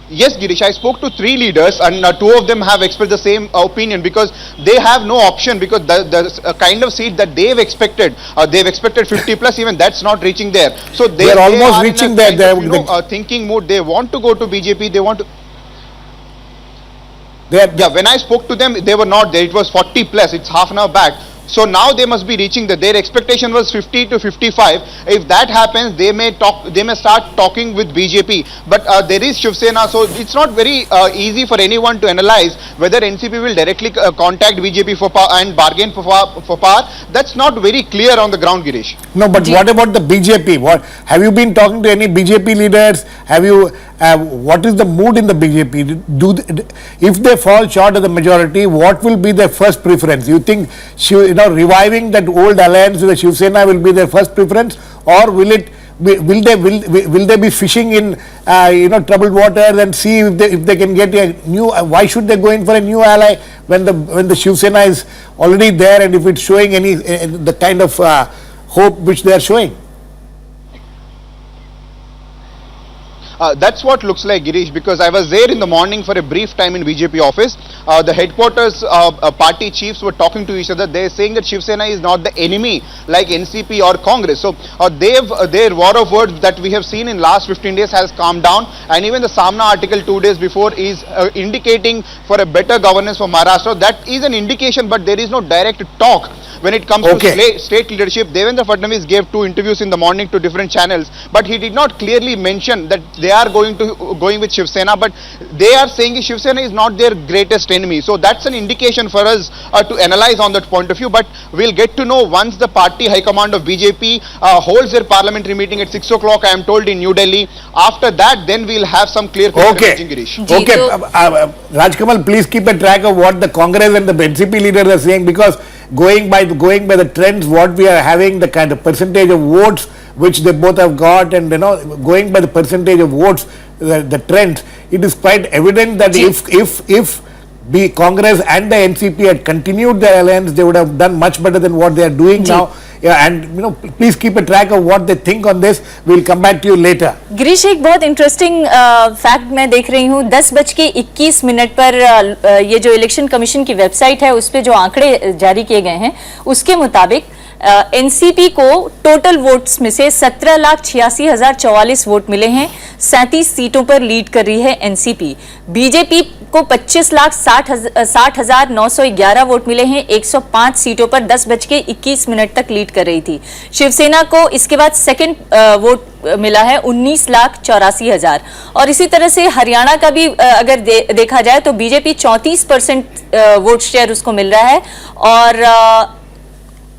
Yes, Girish, I spoke to 3 leaders and 2 of them have expressed the same opinion, because they have no option, because the kind of seat that they've expected 50 plus, even that's not reaching there. So they are almost reaching there. They're thinking mood. They want to go to BJP. They want to. Yeah, when I spoke to them, they were not there. It was 40 plus. It's half an hour back. So now they must be reaching that. Their expectation was 50 to 55. If that happens, they may start talking with BJP. But there is Shiv Sena, so it's not very easy for anyone to analyze whether NCP will directly contact BJP for power and bargain for power. That's not very clear on the ground, Girish. No, but what about the BJP? What have you been talking to any BJP leaders? Have you? What is the mood in the BJP? If they fall short of the majority, what will be their first preference? You think reviving that old alliance with the Shiv Sena will be their first preference, or will they be fishing in troubled waters and see if they can get a new? Why should they go in for a new ally when the Shiv Sena is already there, and if it's showing the kind of hope which they are showing? That's what looks like, Girish, because I was there in the morning for a brief time in BJP office. The headquarters party chiefs were talking to each other. They're saying that Shiv Sena is not the enemy like NCP or Congress. So their war of words that we have seen in last 15 days has calmed down, and even the Samna article 2 days before is indicating for a better governance for Maharashtra. That is an indication, but there is no direct talk when it comes to state leadership. Devendra Fadnavis gave 2 interviews in the morning to different channels, but he did not clearly mention that they are going with Shiv Sena, but they are saying Shiv Sena is not their greatest enemy. So that's an indication for us to analyze on that point of view, but we'll get to know once the party high command of BJP holds their parliamentary meeting at 6 o'clock, I am told, in New Delhi. After that, then we'll have some clear messaging, Girish. Okay, Rajkamal, please keep a track of what the Congress and the NCP leaders are saying, because going by the trends, what we are having, the kind of percentage of votes which they both have got, and going by the percentage of votes, the trends, it is quite evident that if the Congress and the NCP had continued their alliance, they would have done much better than what they are doing now. Yeah, and please keep a track of what they think on this. We'll come back to you later. Girish, एक बहुत interesting fact मैं देख रही हूँ, 10:21 पर ये जो election commission की वेबसाइट है उस पे जो आंकड़े जारी किए गए हैं उसके मुताबिक एनसीपी को टोटल वोट्स में से 17,86,044 वोट मिले हैं। 37 सीटों पर लीड कर रही है एनसीपी। बीजेपी को 25,60,911 वोट मिले हैं। 105 सीटों पर 10:21 तक लीड कर रही थी। शिवसेना को इसके बाद सेकंड वोट मिला है 19,84,000। और इसी तरह से हरियाणा का भी अगर देखा जाए तो बीजेपी 34% वोट शेयर उसको मिल रहा है और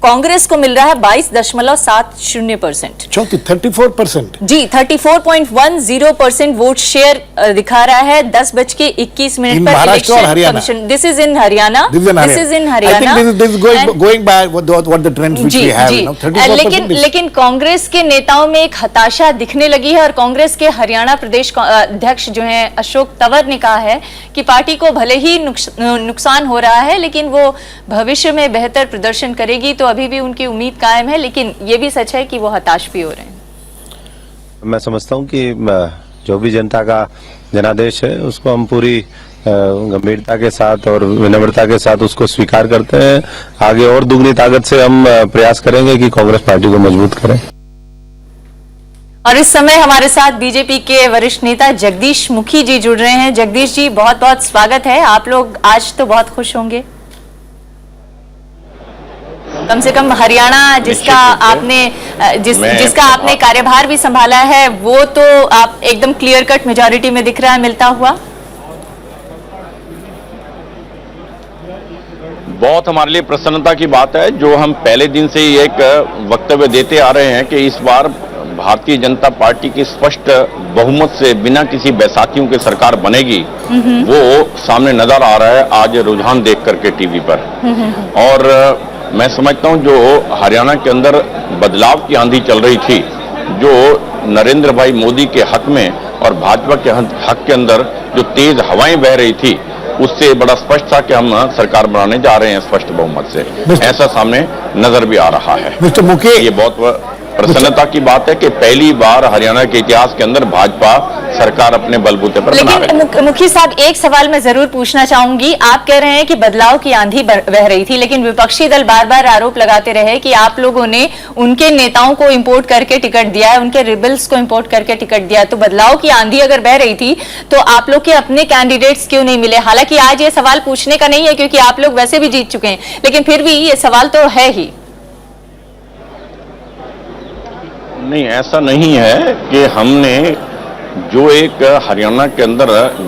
कांग्रेस को मिल रहा है 22.70%। 34%। जी 34.10% वोट शेयर दिखा रहा है 10:21 In पर Maharashtra or Haryana? This is in Haryana. This is in Haryana. I think this is going by what the trends which we have. जी, You know, 34% is- लेकिन कांग्रेस के नेताओं में एक हताशा दिखने लगी है और कांग्रेस के हरियाणा प्रदेश अध्यक्ष जो हैं अशोक तंवर ने कहा है कि पार्टी को भले ही नुकसान हो रहा है लेकिन वो भविष्य में बेहतर प्रदर्शन करेगी, तो अभी भी उनकी उम्मीद कायम है, लेकिन ये भी सच है कि वो हताश भी हो रहे हैं। मैं समझता हूं कि जो भी जनता का जनादेश है उसको हम पूरी गंभीरता के साथ और विनम्रता के साथ उसको स्वीकार करते हैं। आगे और दुगनी ताकत से हम प्रयास करेंगे कि कांग्रेस पार्टी को मजबूत करें। और इस समय हमारे साथ बीजेपी के वरिष्ठ नेता जगदीश मुखी जी जुड़ रहे हैं। जगदीश जी, बहुत बहुत स्वागत है। आप लोग आज तो बहुत खुश होंगे, कम से कम हरियाणा जिसका आपने कार्यभार भी संभाला है वो तो आप एकदम क्लियर कट मेजॉरिटी में दिख रहा है मिलता हुआ। बहुत हमारे लिए प्रसन्नता की बात है, जो हम पहले दिन से ही एक वक्तव्य देते आ रहे हैं कि इस बार भारतीय जनता पार्टी की स्पष्ट बहुमत से बिना किसी बैसाखियों की सरकार बनेगी, वो सामने नजर आ रहा है आज रुझान देख करके टीवी पर। और मैं समझता हूं जो हरियाणा के अंदर बदलाव की आंधी चल रही थी, जो नरेंद्र भाई मोदी के हक में और भाजपा के हक के अंदर जो तेज हवाएं बह रही थी, उससे बड़ा स्पष्ट था कि हम सरकार बनाने जा रहे हैं स्पष्ट बहुमत से। ऐसा सामने नजर भी आ रहा है। मिस्टर मुखी, ये बहुत प्रसन्नता की बात है कि पहली बार हरियाणा के इतिहास के अंदर भाजपा सरकार अपने बलबूते पर बना रही है। लेकिन मुखी साहब, एक सवाल मैं जरूर पूछना चाहूंगी। आप कह रहे हैं कि बदलाव की आंधी बह रही थी, लेकिन विपक्षी दल बार बार आरोप लगाते रहे कि आप लोगों ने उनके नेताओं को इंपोर्ट करके टिकट दिया है, उनके रिबल्स को इंपोर्ट करके टिकट दिया है। तो बदलाव की आंधी अगर बह रही थी तो आप लोग के अपने कैंडिडेट्स क्यों नहीं मिले? हालांकि आज ये सवाल पूछने का नहीं है क्योंकि आप लोग वैसे भी जीत चुके हैं, लेकिन फिर भी ये सवाल तो है ही। नहीं, ऐसा नहीं है कि हमने जो एक हरियाणा के अंदर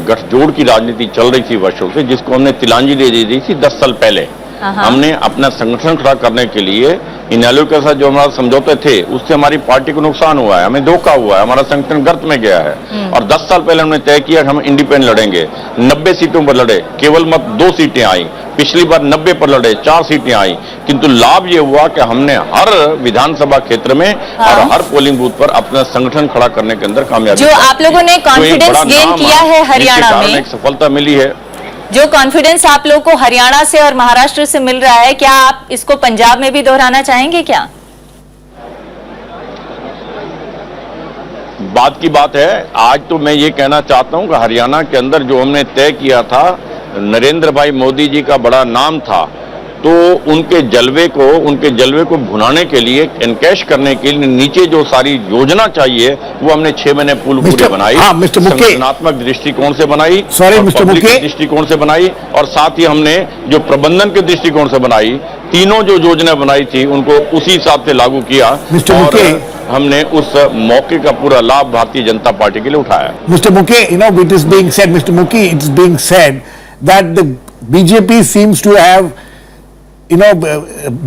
गठजोड़ की राजनीति चल रही थी वर्षों से, जिसको हमने तिलांजलि दे दी थी 10 साल पहले, हमने अपना संगठन खड़ा करने के लिए इनेलो के साथ जो हमारा समझौते थे उससे हमारी पार्टी को नुकसान हुआ है, हमें धोखा हुआ है, हमारा संगठन गर्त में गया है। और 10 साल पहले हमने तय किया कि हम इंडिपेंडेंट लड़ेंगे, 90 सीटों पर लड़े, केवल मत 2 सीटें आई। पिछली बार 90 पर लड़े, 4 सीटें आई, किंतु लाभ ये हुआ कि हमने हर विधानसभा क्षेत्र में और हर पोलिंग बूथ पर अपना संगठन खड़ा करने के अंदर कामयाबी। जो आप लोगों ने कॉन्फिडेंस गेन किया है हरियाणा में, एक सफलता मिली है। जो कॉन्फिडेंस आप लोगों को हरियाणा से और महाराष्ट्र से मिल रहा है, क्या आप इसको पंजाब में भी दोहराना चाहेंगे क्या? बात की बात है, आज तो मैं ये कहना चाहता हूं कि हरियाणा के अंदर जो हमने तय किया था, नरेंद्र भाई मोदी जी का बड़ा नाम था, तो उनके जलवे को भुनाने के लिए, एनकैश करने के लिए नीचे जो सारी योजना चाहिए वो हमने 6 महीने पूरी बनाई। संगठनात्मक दृष्टिकोण से बनाई, पब्लिक दृष्टिकोण से बनाई, और साथ ही हमने जो प्रबंधन के दृष्टिकोण से बनाई, तीनों जो योजना बनाई थी उनको उसी हिसाब से लागू किया और हमने उस मौके का पूरा लाभ भारतीय जनता पार्टी के लिए उठाया। मिस्टर मुखी, it is being said, Mr. Mukhi, it's being said that the BJP seems to have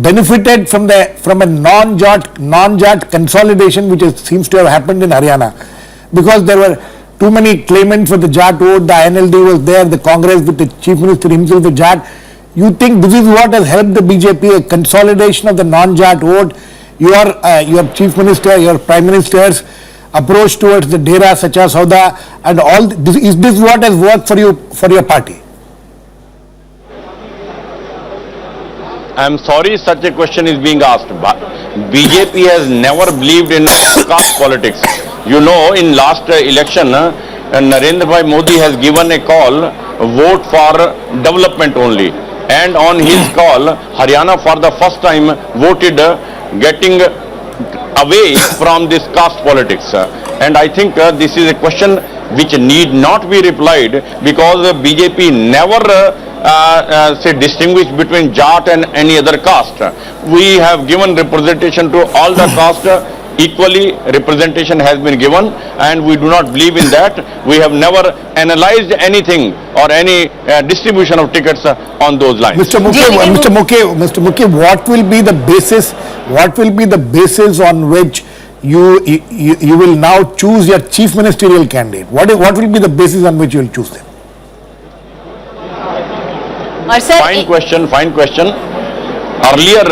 benefited from a non-Jat consolidation which seems to have happened in Haryana, because there were too many claimants for the Jat vote. The NLD was there, the Congress with the Chief Minister himself a Jat. You think this is what has helped the BJP, a consolidation of the non-Jat vote? Your Chief Minister, your Prime Minister's approach towards the Dera, Sacha Sauda and all, is this what has worked for your party? I am sorry such a question is being asked. BJP has never believed in caste politics. You know, in last election, Narendra Bhai Modi has given a call, vote for development only. And on his call, Haryana for the first time voted getting away from this caste politics. And I think this is a question which need not be replied, because BJP never say distinguish between Jat and any other caste. We have given representation to all the caste equally representation has been given, and we do not believe in that. We have never analyzed anything or any distribution of tickets on those lines. Mr. Muke, what will be the basis? What will be the basis on which you will now choose your chief ministerial candidate? What will be the basis on which you will choose them? और sir Fine question. Earlier,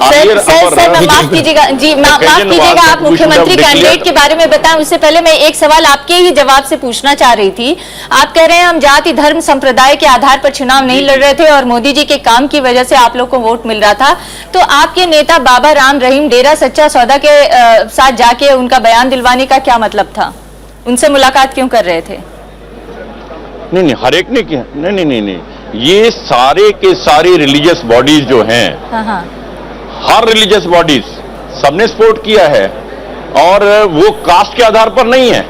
sir मैं माफ कीजिएगा जी, माफ कीजिएगा, आप मुख्यमंत्री candidate के बारे में बताएं। उससे पहले मैं एक सवाल आपके ही जवाब से पूछना चाह रही थी। आप कह रहे हैं हम जाति धर्म संप्रदाय के आधार पर चुनाव नहीं लड़ रहे थे और मोदी जी के काम की वजह से आप लोग को वोट मिल रहा था, तो आपके नेता बाबा राम रहीम डेरा सच्चा सौदा के साथ जाके उनका बयान दिलवाने का क्या मतलब था? उनसे मुलाकात क्यों कर रहे थे? नहीं, हर एक ने किया। नहीं, ये सारे के सारे रिलीजियस बॉडीज जो हैं, हाँ, हर रिलीजियस बॉडीज सबने सपोर्ट किया है, और वो कास्ट के आधार पर नहीं है।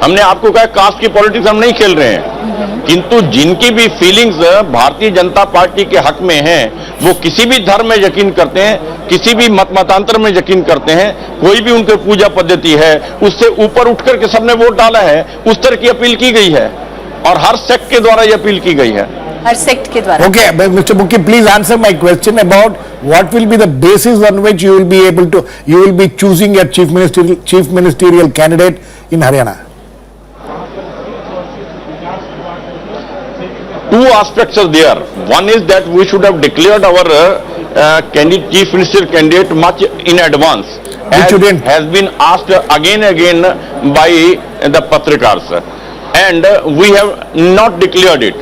हमने आपको कहा कास्ट की पॉलिटिक्स हम नहीं खेल रहे हैं, किंतु जिनकी भी फीलिंग्स भारतीय जनता पार्टी के हक में हैं, वो किसी भी धर्म में यकीन करते हैं, किसी भी मतांतर में यकीन करते हैं, कोई भी उनकी पूजा पद्धति है, उससे ऊपर उठकर के सबने वोट डाला है। उस तरह की अपील की गई है और हर सेक्ट के द्वारा ये अपील की गई है, हर सेक्ट के द्वारा। Okay, Mr. Muke, please answer my question about what will be the basis on which you will be choosing your chief ministerial candidate in Haryana. Two aspects are there. One is that we should have declared our chief minister candidate much in advance, has been asked again and again by the Patrikars, and we have not declared it.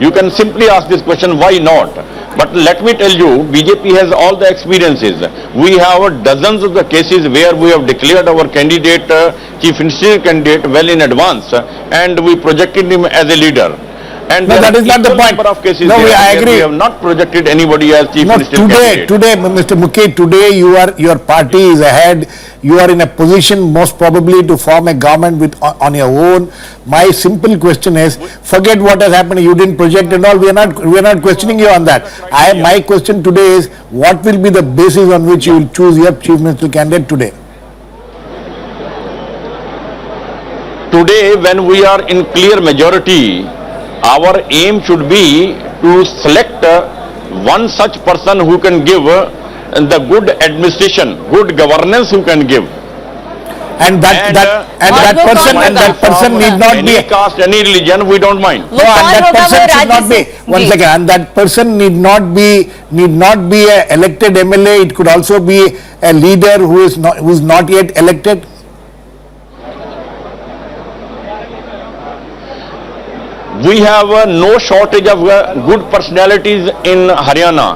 You can simply ask this question, why not? But let me tell you, BJP has all the experiences. We have dozens of the cases where we have declared our candidate, chief minister candidate, well in advance, and we projected him as a leader. And No, that is not the point. Number of cases No, there I where agree. we have not projected anybody as chief No, minister candidate. today, Mr. Muke, today your party is ahead. You are in a position most probably to form a government on your own. My simple question is, forget what has happened. You didn't project and all. We are not questioning you on that. My question today is, what will be the basis on which you will choose your chief minister candidate today? Today, when we are in clear majority, our aim should be to select one such person who can give the good administration, good governance who can give. And that person need not be any caste, any religion, we don't mind. No, and that person should not be, one second, and that person need not be a elected MLA. It could also be a leader who is not yet elected. We have no shortage of good personalities in Haryana.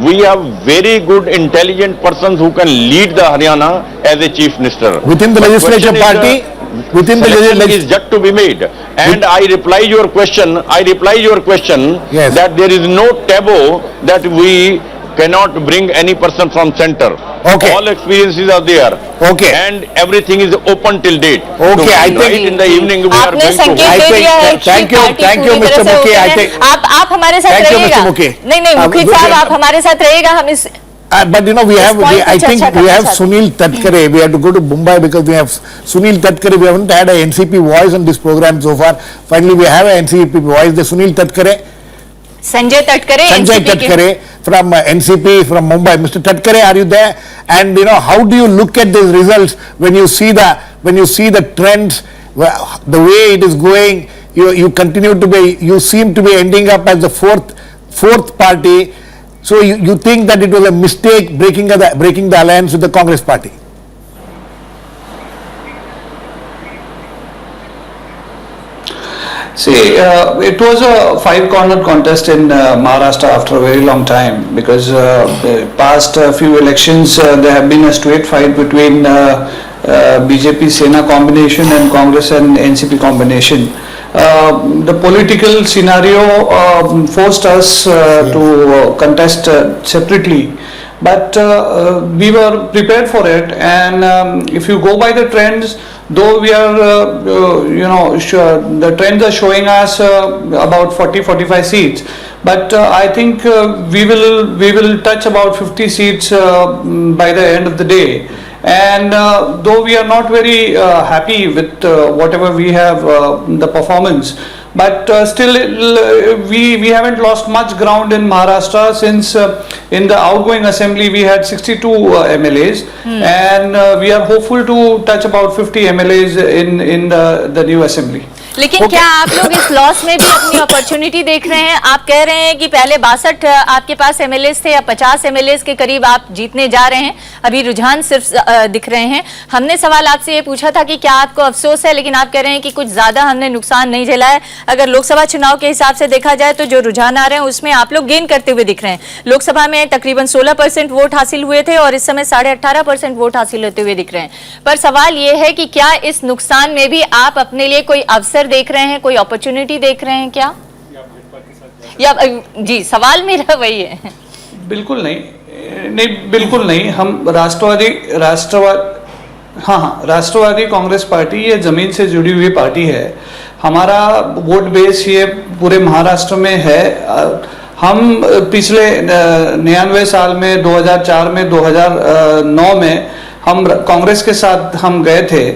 We have very good, intelligent persons who can lead the Haryana as a chief minister. Within the legislature party, within the legislature is yet to be made. And I reply your question. Yes. That there is no taboo that we cannot bring any person from center. Okay. All experiences are there. Okay. And everything is open till date. Okay, I think right in the evening we are आपने going to. संकेत दे दिया है कि Thank you, party thank you, पूरी तरह Mr. से Muke. open I है। think- आप हमारे साथ Thank you, रहिएगा। Mr. Muke. नहीं मुखित साहब, आप हमारे साथ रहिएगा। हम इस But you know, point I पे think चर्चा we have करना Sunil Tatkare. We have to go to Mumbai because we have Sunil Tatkare. We haven't had a NCP voice on this program so far. Finally, we have a NCP voice. The Sunil Tatkare. Sanjay Tatkare Sanjay NCP के- Tatkare from NCP from Mumbai. Mr. Tatkare, are you there? And you know, how do you look at these results when you see the trends, the way it is going? You seem to be ending up as the fourth party. So you think that it was a mistake breaking the alliance with the Congress party? See, it was a five-corner contest in Maharashtra after a very long time, because the past few elections there have been a straight fight between BJP Sena combination and Congress and NCP combination. The political scenario forced us to contest separately, but we were prepared for it. And if you go by the trends, though we are the trends are showing us about 40-45 seats, but I think we will touch about 50 seats by the end of the day. And though we are not very happy with whatever we have the performance, but still we haven't lost much ground in Maharashtra since in the outgoing assembly we had 62 MLAs and we are hopeful to touch about 50 MLAs in the new assembly. लेकिन क्या आप लोग इस loss में भी अपनी opportunity देख रहे हैं? आप कह रहे हैं कि पहले 62 आपके पास एमएलएस थे, या 50 एमएलएस के करीब आप जीतने जा रहे हैं, अभी रुझान सिर्फ दिख रहे हैं। हमने सवाल आपसे ये पूछा था कि क्या आपको अफसोस है, लेकिन आप कह रहे हैं कि कुछ ज्यादा हमने नुकसान नहीं झेला है। अगर लोकसभा चुनाव के हिसाब से देखा जाए तो जो रुझान आ रहे हैं उसमें आप लोग गेन करते हुए दिख रहे हैं। लोकसभा में तकरीबन 16% वोट हासिल हुए थे और इस समय 18.5% वोट हासिल होते हुए दिख रहे हैं। पर सवाल ये है कि क्या इस नुकसान में भी आप अपने लिए कोई अवसर देख रहे हैं, कोई अपॉर्चुनिटी देख रहे हैं क्या? या जी, सवाल मेरा वही है। बिल्कुल नहीं, बिल्कुल नहीं। हम राष्ट्रवादी कांग्रेस पार्टी ये जमीन से जुड़ी हुई पार्टी है। हमारा वोट बेस ये पूरे महाराष्ट्र में है। हम पिछले 99 साल में, 2004 में, 2009 में हम कांग्रेस के साथ हम गए थे,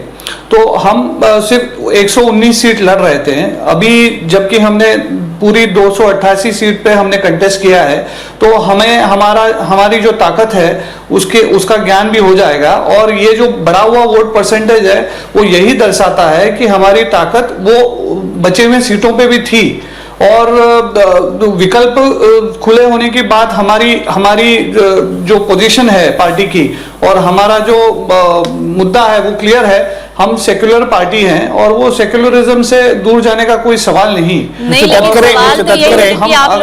तो हम सिर्फ 119 सीट लड़ रहे थे। अभी जबकि हमने पूरी 288 सीट पे हमने कंटेस्ट किया है, तो हमें हमारी जो ताकत है उसका ज्ञान भी हो जाएगा। और ये जो बढ़ा हुआ वोट परसेंटेज है वो यही दर्शाता है कि हमारी ताकत वो बचे हुए सीटों पे भी थी। और विकल्प खुले होने की बात हमारी जो पोजीशन है पार्टी की और हमारा जो मुद्दा है वो क्लियर है। हम सेक्युलर पार्टी हैं और वो सेक्युलरिज्म से दूर जाने का कोई सवाल नहीं।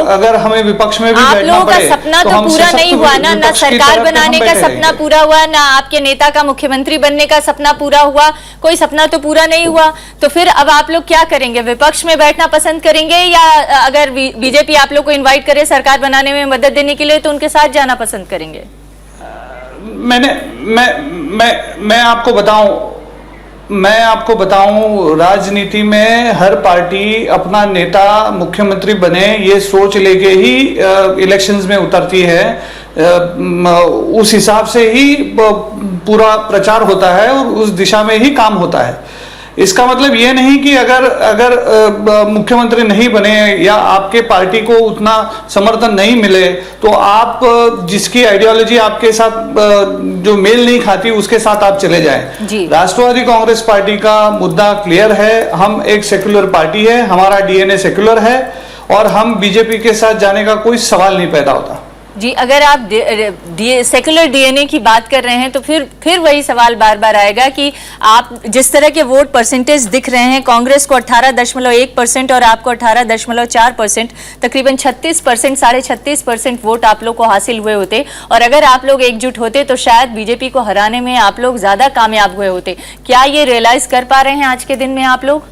अगर हमें विपक्ष में भी बैठना पड़े, सपना तो पूरा नहीं हुआ ना सरकार बनाने का सपना पूरा हुआ, ना आपके नेता का मुख्यमंत्री बनने का सपना पूरा हुआ, कोई सपना तो पूरा नहीं हुआ। तो फिर अब आप लोग क्या करेंगे? विपक्ष में बैठना पसंद करेंगे, या अगर बीजेपी आप लोग को इन्वाइट करे सरकार बनाने में मदद देने के लिए तो उनके साथ जाना पसंद करेंगे? मैं आपको बताऊं, राजनीति में हर पार्टी अपना नेता मुख्यमंत्री बने ये सोच लेके ही इलेक्शंस में उतरती है। उस हिसाब से ही पूरा प्रचार होता है और उस दिशा में ही काम होता है। इसका मतलब ये नहीं कि अगर मुख्यमंत्री नहीं बने या आपके पार्टी को उतना समर्थन नहीं मिले तो आप जिसकी आइडियोलॉजी आपके साथ जो मेल नहीं खाती उसके साथ आप चले जाएं। राष्ट्रवादी कांग्रेस पार्टी का मुद्दा क्लियर है। हम एक सेक्युलर पार्टी है, हमारा डीएनए सेक्युलर है और हम बीजेपी के साथ जाने का कोई सवाल नहीं पैदा होता। जी, अगर आप सेक्युलर डीएनए की बात कर रहे हैं तो फिर वही सवाल बार बार आएगा कि आप जिस तरह के वोट परसेंटेज दिख रहे हैं, कांग्रेस को 18.1% और आपको 18.4%, तकरीबन 36%, 36.5% वोट आप लोग को हासिल हुए होते। और अगर आप लोग एकजुट होते तो शायद बीजेपी को हराने में आप लोग ज्यादा कामयाब हुए होते। क्या ये रियलाइज कर पा रहे हैं आज के दिन में आप लोग?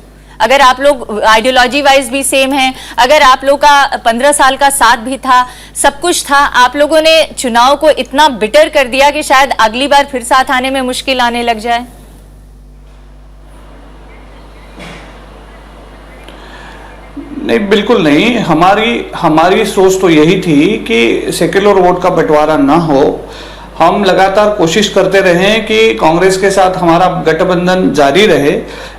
अगर आप लोग आइडियोलॉजी वाइज भी सेम हैं, अगर आप लोग का 15 साल का साथ भी था, सब कुछ था, आप लोगों ने चुनाव को इतना बिटर कर दिया कि शायद अगली बार फिर साथ आने में मुश्किल आने लग जाए। नहीं, बिल्कुल नहीं। हमारी सोच तो यही थी कि सेक्युलर वोट का बंटवारा ना हो। हम लगातार कोशिश करते रहे कि कांग्रेस के साथ हमारा गठबंधन जारी रहे,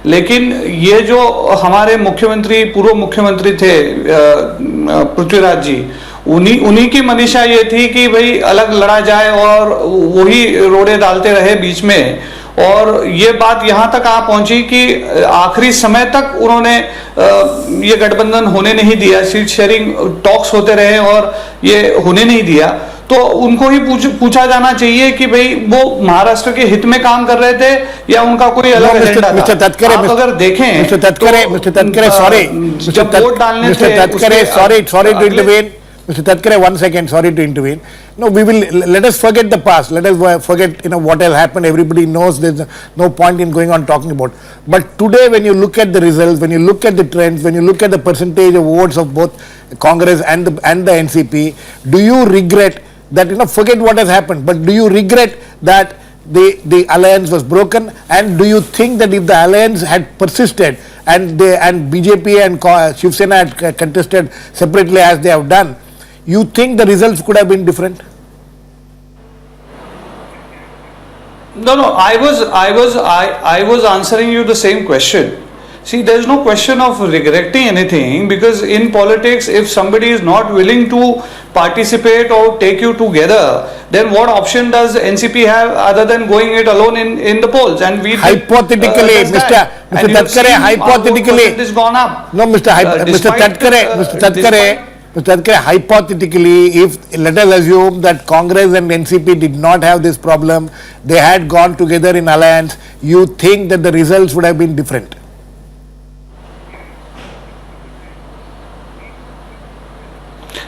लेकिन ये जो हमारे मुख्यमंत्री, पूर्व मुख्यमंत्री थे पृथ्वीराज जी, उन्हीं की मनीषा ये थी कि भाई अलग लड़ा जाए और वही रोड़े डालते रहे बीच में। और ये बात यहाँ तक आ पहुंची कि आखिरी समय तक उन्होंने ये गठबंधन होने नहीं दिया। सीट शेयरिंग टॉक्स होते रहे और ये होने नहीं दिया। तो उनको ही पूछा जाना चाहिए कि भाई वो महाराष्ट्र के हित में काम कर रहे थे या उनका कोई अलग एजेंडा था। आप अगर देखें मिस्टर तत्करे, सॉरी जब वोट डालने थे, sorry to intervene. Mr. Tatkare, 1 second, sorry to intervene. No, let us forget the past. Let us forget, what has happened. Everybody knows there's no point in going on talking about. But today, when you look at the results, when you look at the trends, when you look at the percentage of votes of both Congress and the NCP, do you regret that, forget what has happened, but do you regret that the alliance was broken? And do you think that if the alliance had persisted and BJP and Shiv Sena had contested separately as they have done, you think the results could have been different? No, I was answering you the same question. See, there is no question of regretting anything, because in politics, if somebody is not willing to participate or take you together, then what option does NCP have other than going it alone in the polls? And we hypothetically, Mr. Tatkare, hypothetically, it has gone up. No, Mr. Tatkare, hypothetically, if let us assume that Congress and NCP did not have this problem, they had gone together in alliance, you think that the results would have been different?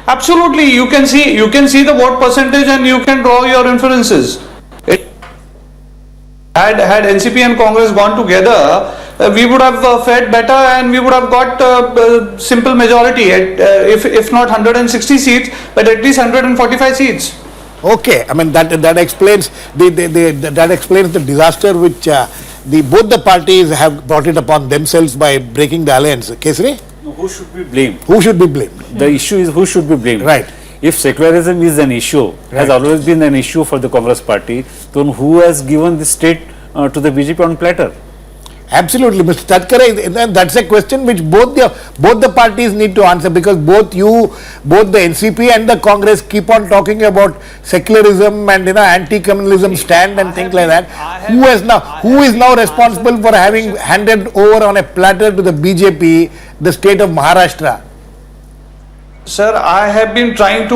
Absolutely, you can see the vote percentage and you can draw your inferences. Had NCP and Congress gone together, we would have fared better and we would have got simple majority at, if not 160 seats, but at least 145 seats. Okay, I mean that explains that explains the disaster which both the parties have brought it upon themselves by breaking the alliance. Kesari? Who should be blamed? Who should be blamed? The issue is who should be blamed. Right. If secularism is an issue, has always been an issue for the Congress party, then who has given the state to the BJP on platter? Absolutely, Mr. Tatkare, that's a question which both the parties need to answer, because both the NCP and the Congress keep on talking about secularism and anti-communalism stand and things like that. Who is now responsible for having handed over on a platter to the BJP the state of Maharashtra? Sir, I have been trying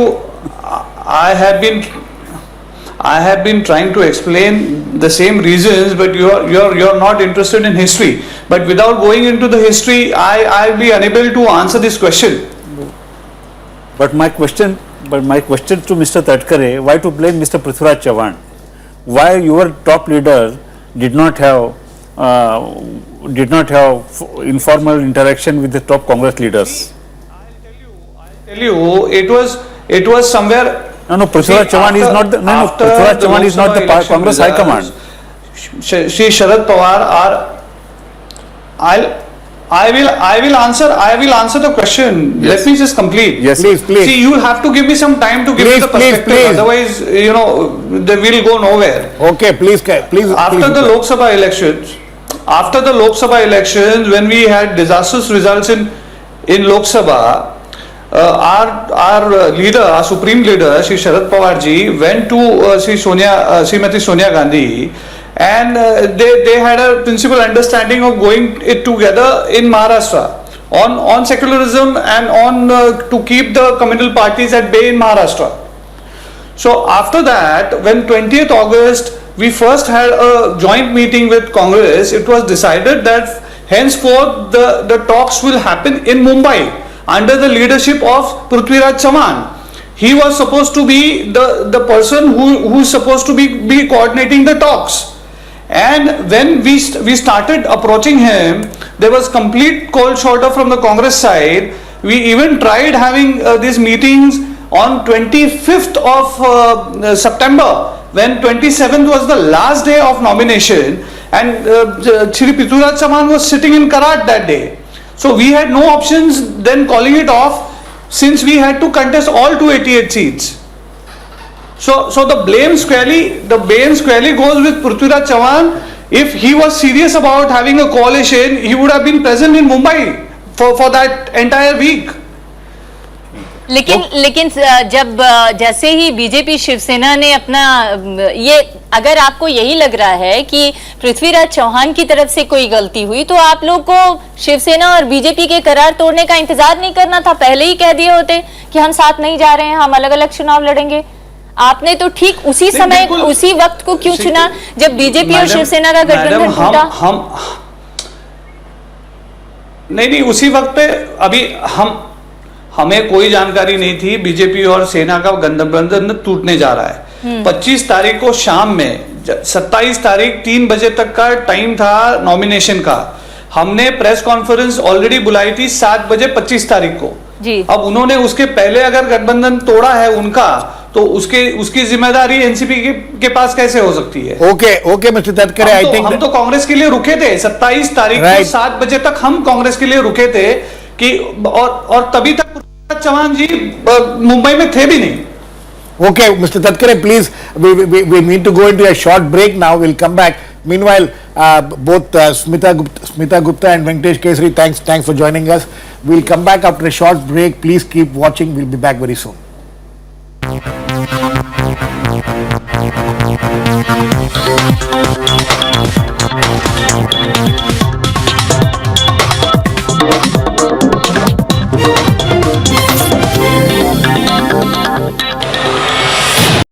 to explain the same reasons, but you're not interested in history. But without going into the history, I'll be unable to answer this question. But my question to Mr. Tatkare, why to blame Mr. Prithviraj Chavan? Why your top leader did not have informal interaction with the top Congress leaders? I'll tell you, it was somewhere. No, Prithviraj Chavan is not the Prithviraj Chavan is not the Congress High Command. Shri Sharad Pawar I will answer the question. Yes. Let me just complete. Yes, please. See, you have to give me some time to give you the perspective. Otherwise, they will go nowhere. Okay, please. After the Lok Sabha elections, when we had disastrous results in Lok Sabha, our leader, our supreme leader, Shri Sharad Pawar ji, went to Srimati Sonia Gandhi, and they had a principal understanding of going it together in Maharashtra on secularism and on to keep the communal parties at bay in Maharashtra. So after that, when 20th August we first had a joint meeting with Congress, it was decided that henceforth the talks will happen in Mumbai under the leadership of Prithviraj Chavan. He was supposed to be the person who is supposed to be coordinating the talks. And when we started approaching him, there was complete cold shoulder from the Congress side. We even tried having these meetings on 25th of September, when 27th was the last day of nomination, and Shri Prithviraj Chavan was sitting in Karat that day. So we had no options than calling it off, since we had to contest all 288 seats. So the blame squarely goes with Prithviraj Chavan. If he was serious about having a coalition, he would have been present in Mumbai for that entire week. लेकिन जब जैसे ही BJP Shiv Sena ने अपना ये, अगर आपको यही लग रहा है कि पृथ्वीराज चौहान की तरफ से कोई गलती हुई, तो आप लोग को शिवसेना और बीजेपी के करार तोड़ने का इंतजार नहीं करना था? पहले ही कह दिए होते कि हम साथ नहीं जा रहे हैं, हम अलग अलग चुनाव लड़ेंगे। आपने तो ठीक उसी समय उसी वक्त को क्यों चुना जब बीजेपी और शिवसेना का गठबंधन टूटा? नहीं, उसी वक्त पे अभी हमें कोई जानकारी नहीं थी बीजेपी और सेना का गठबंधन टूटने जा रहा है। 25 तारीख को शाम में, 27 तारीख 3 बजे तक का टाइम था नॉमिनेशन का। हमने प्रेस कॉन्फ्रेंस ऑलरेडी बुलाई थी 7 बजे 25 तारीख को जी। अब उन्होंने उसके पहले अगर गठबंधन तोड़ा है उनका, तो उसकी जिम्मेदारी एनसीपी के पास कैसे हो सकती है? Okay mister Tatkare, I think हम तो कांग्रेस के लिए रुके थे 27 तारीख को 7 बजे तक हम कांग्रेस के लिए रुके थे कि और तभी तक चौहान जी मुंबई में थे भी नहीं। Okay, Mr. Tatkare, please, we need to go into a short break now. We'll come back. Meanwhile, both Smita Gupta and Venkatesh Kesari, thanks for joining us. We'll come back after a short break. Please keep watching. We'll be back very soon.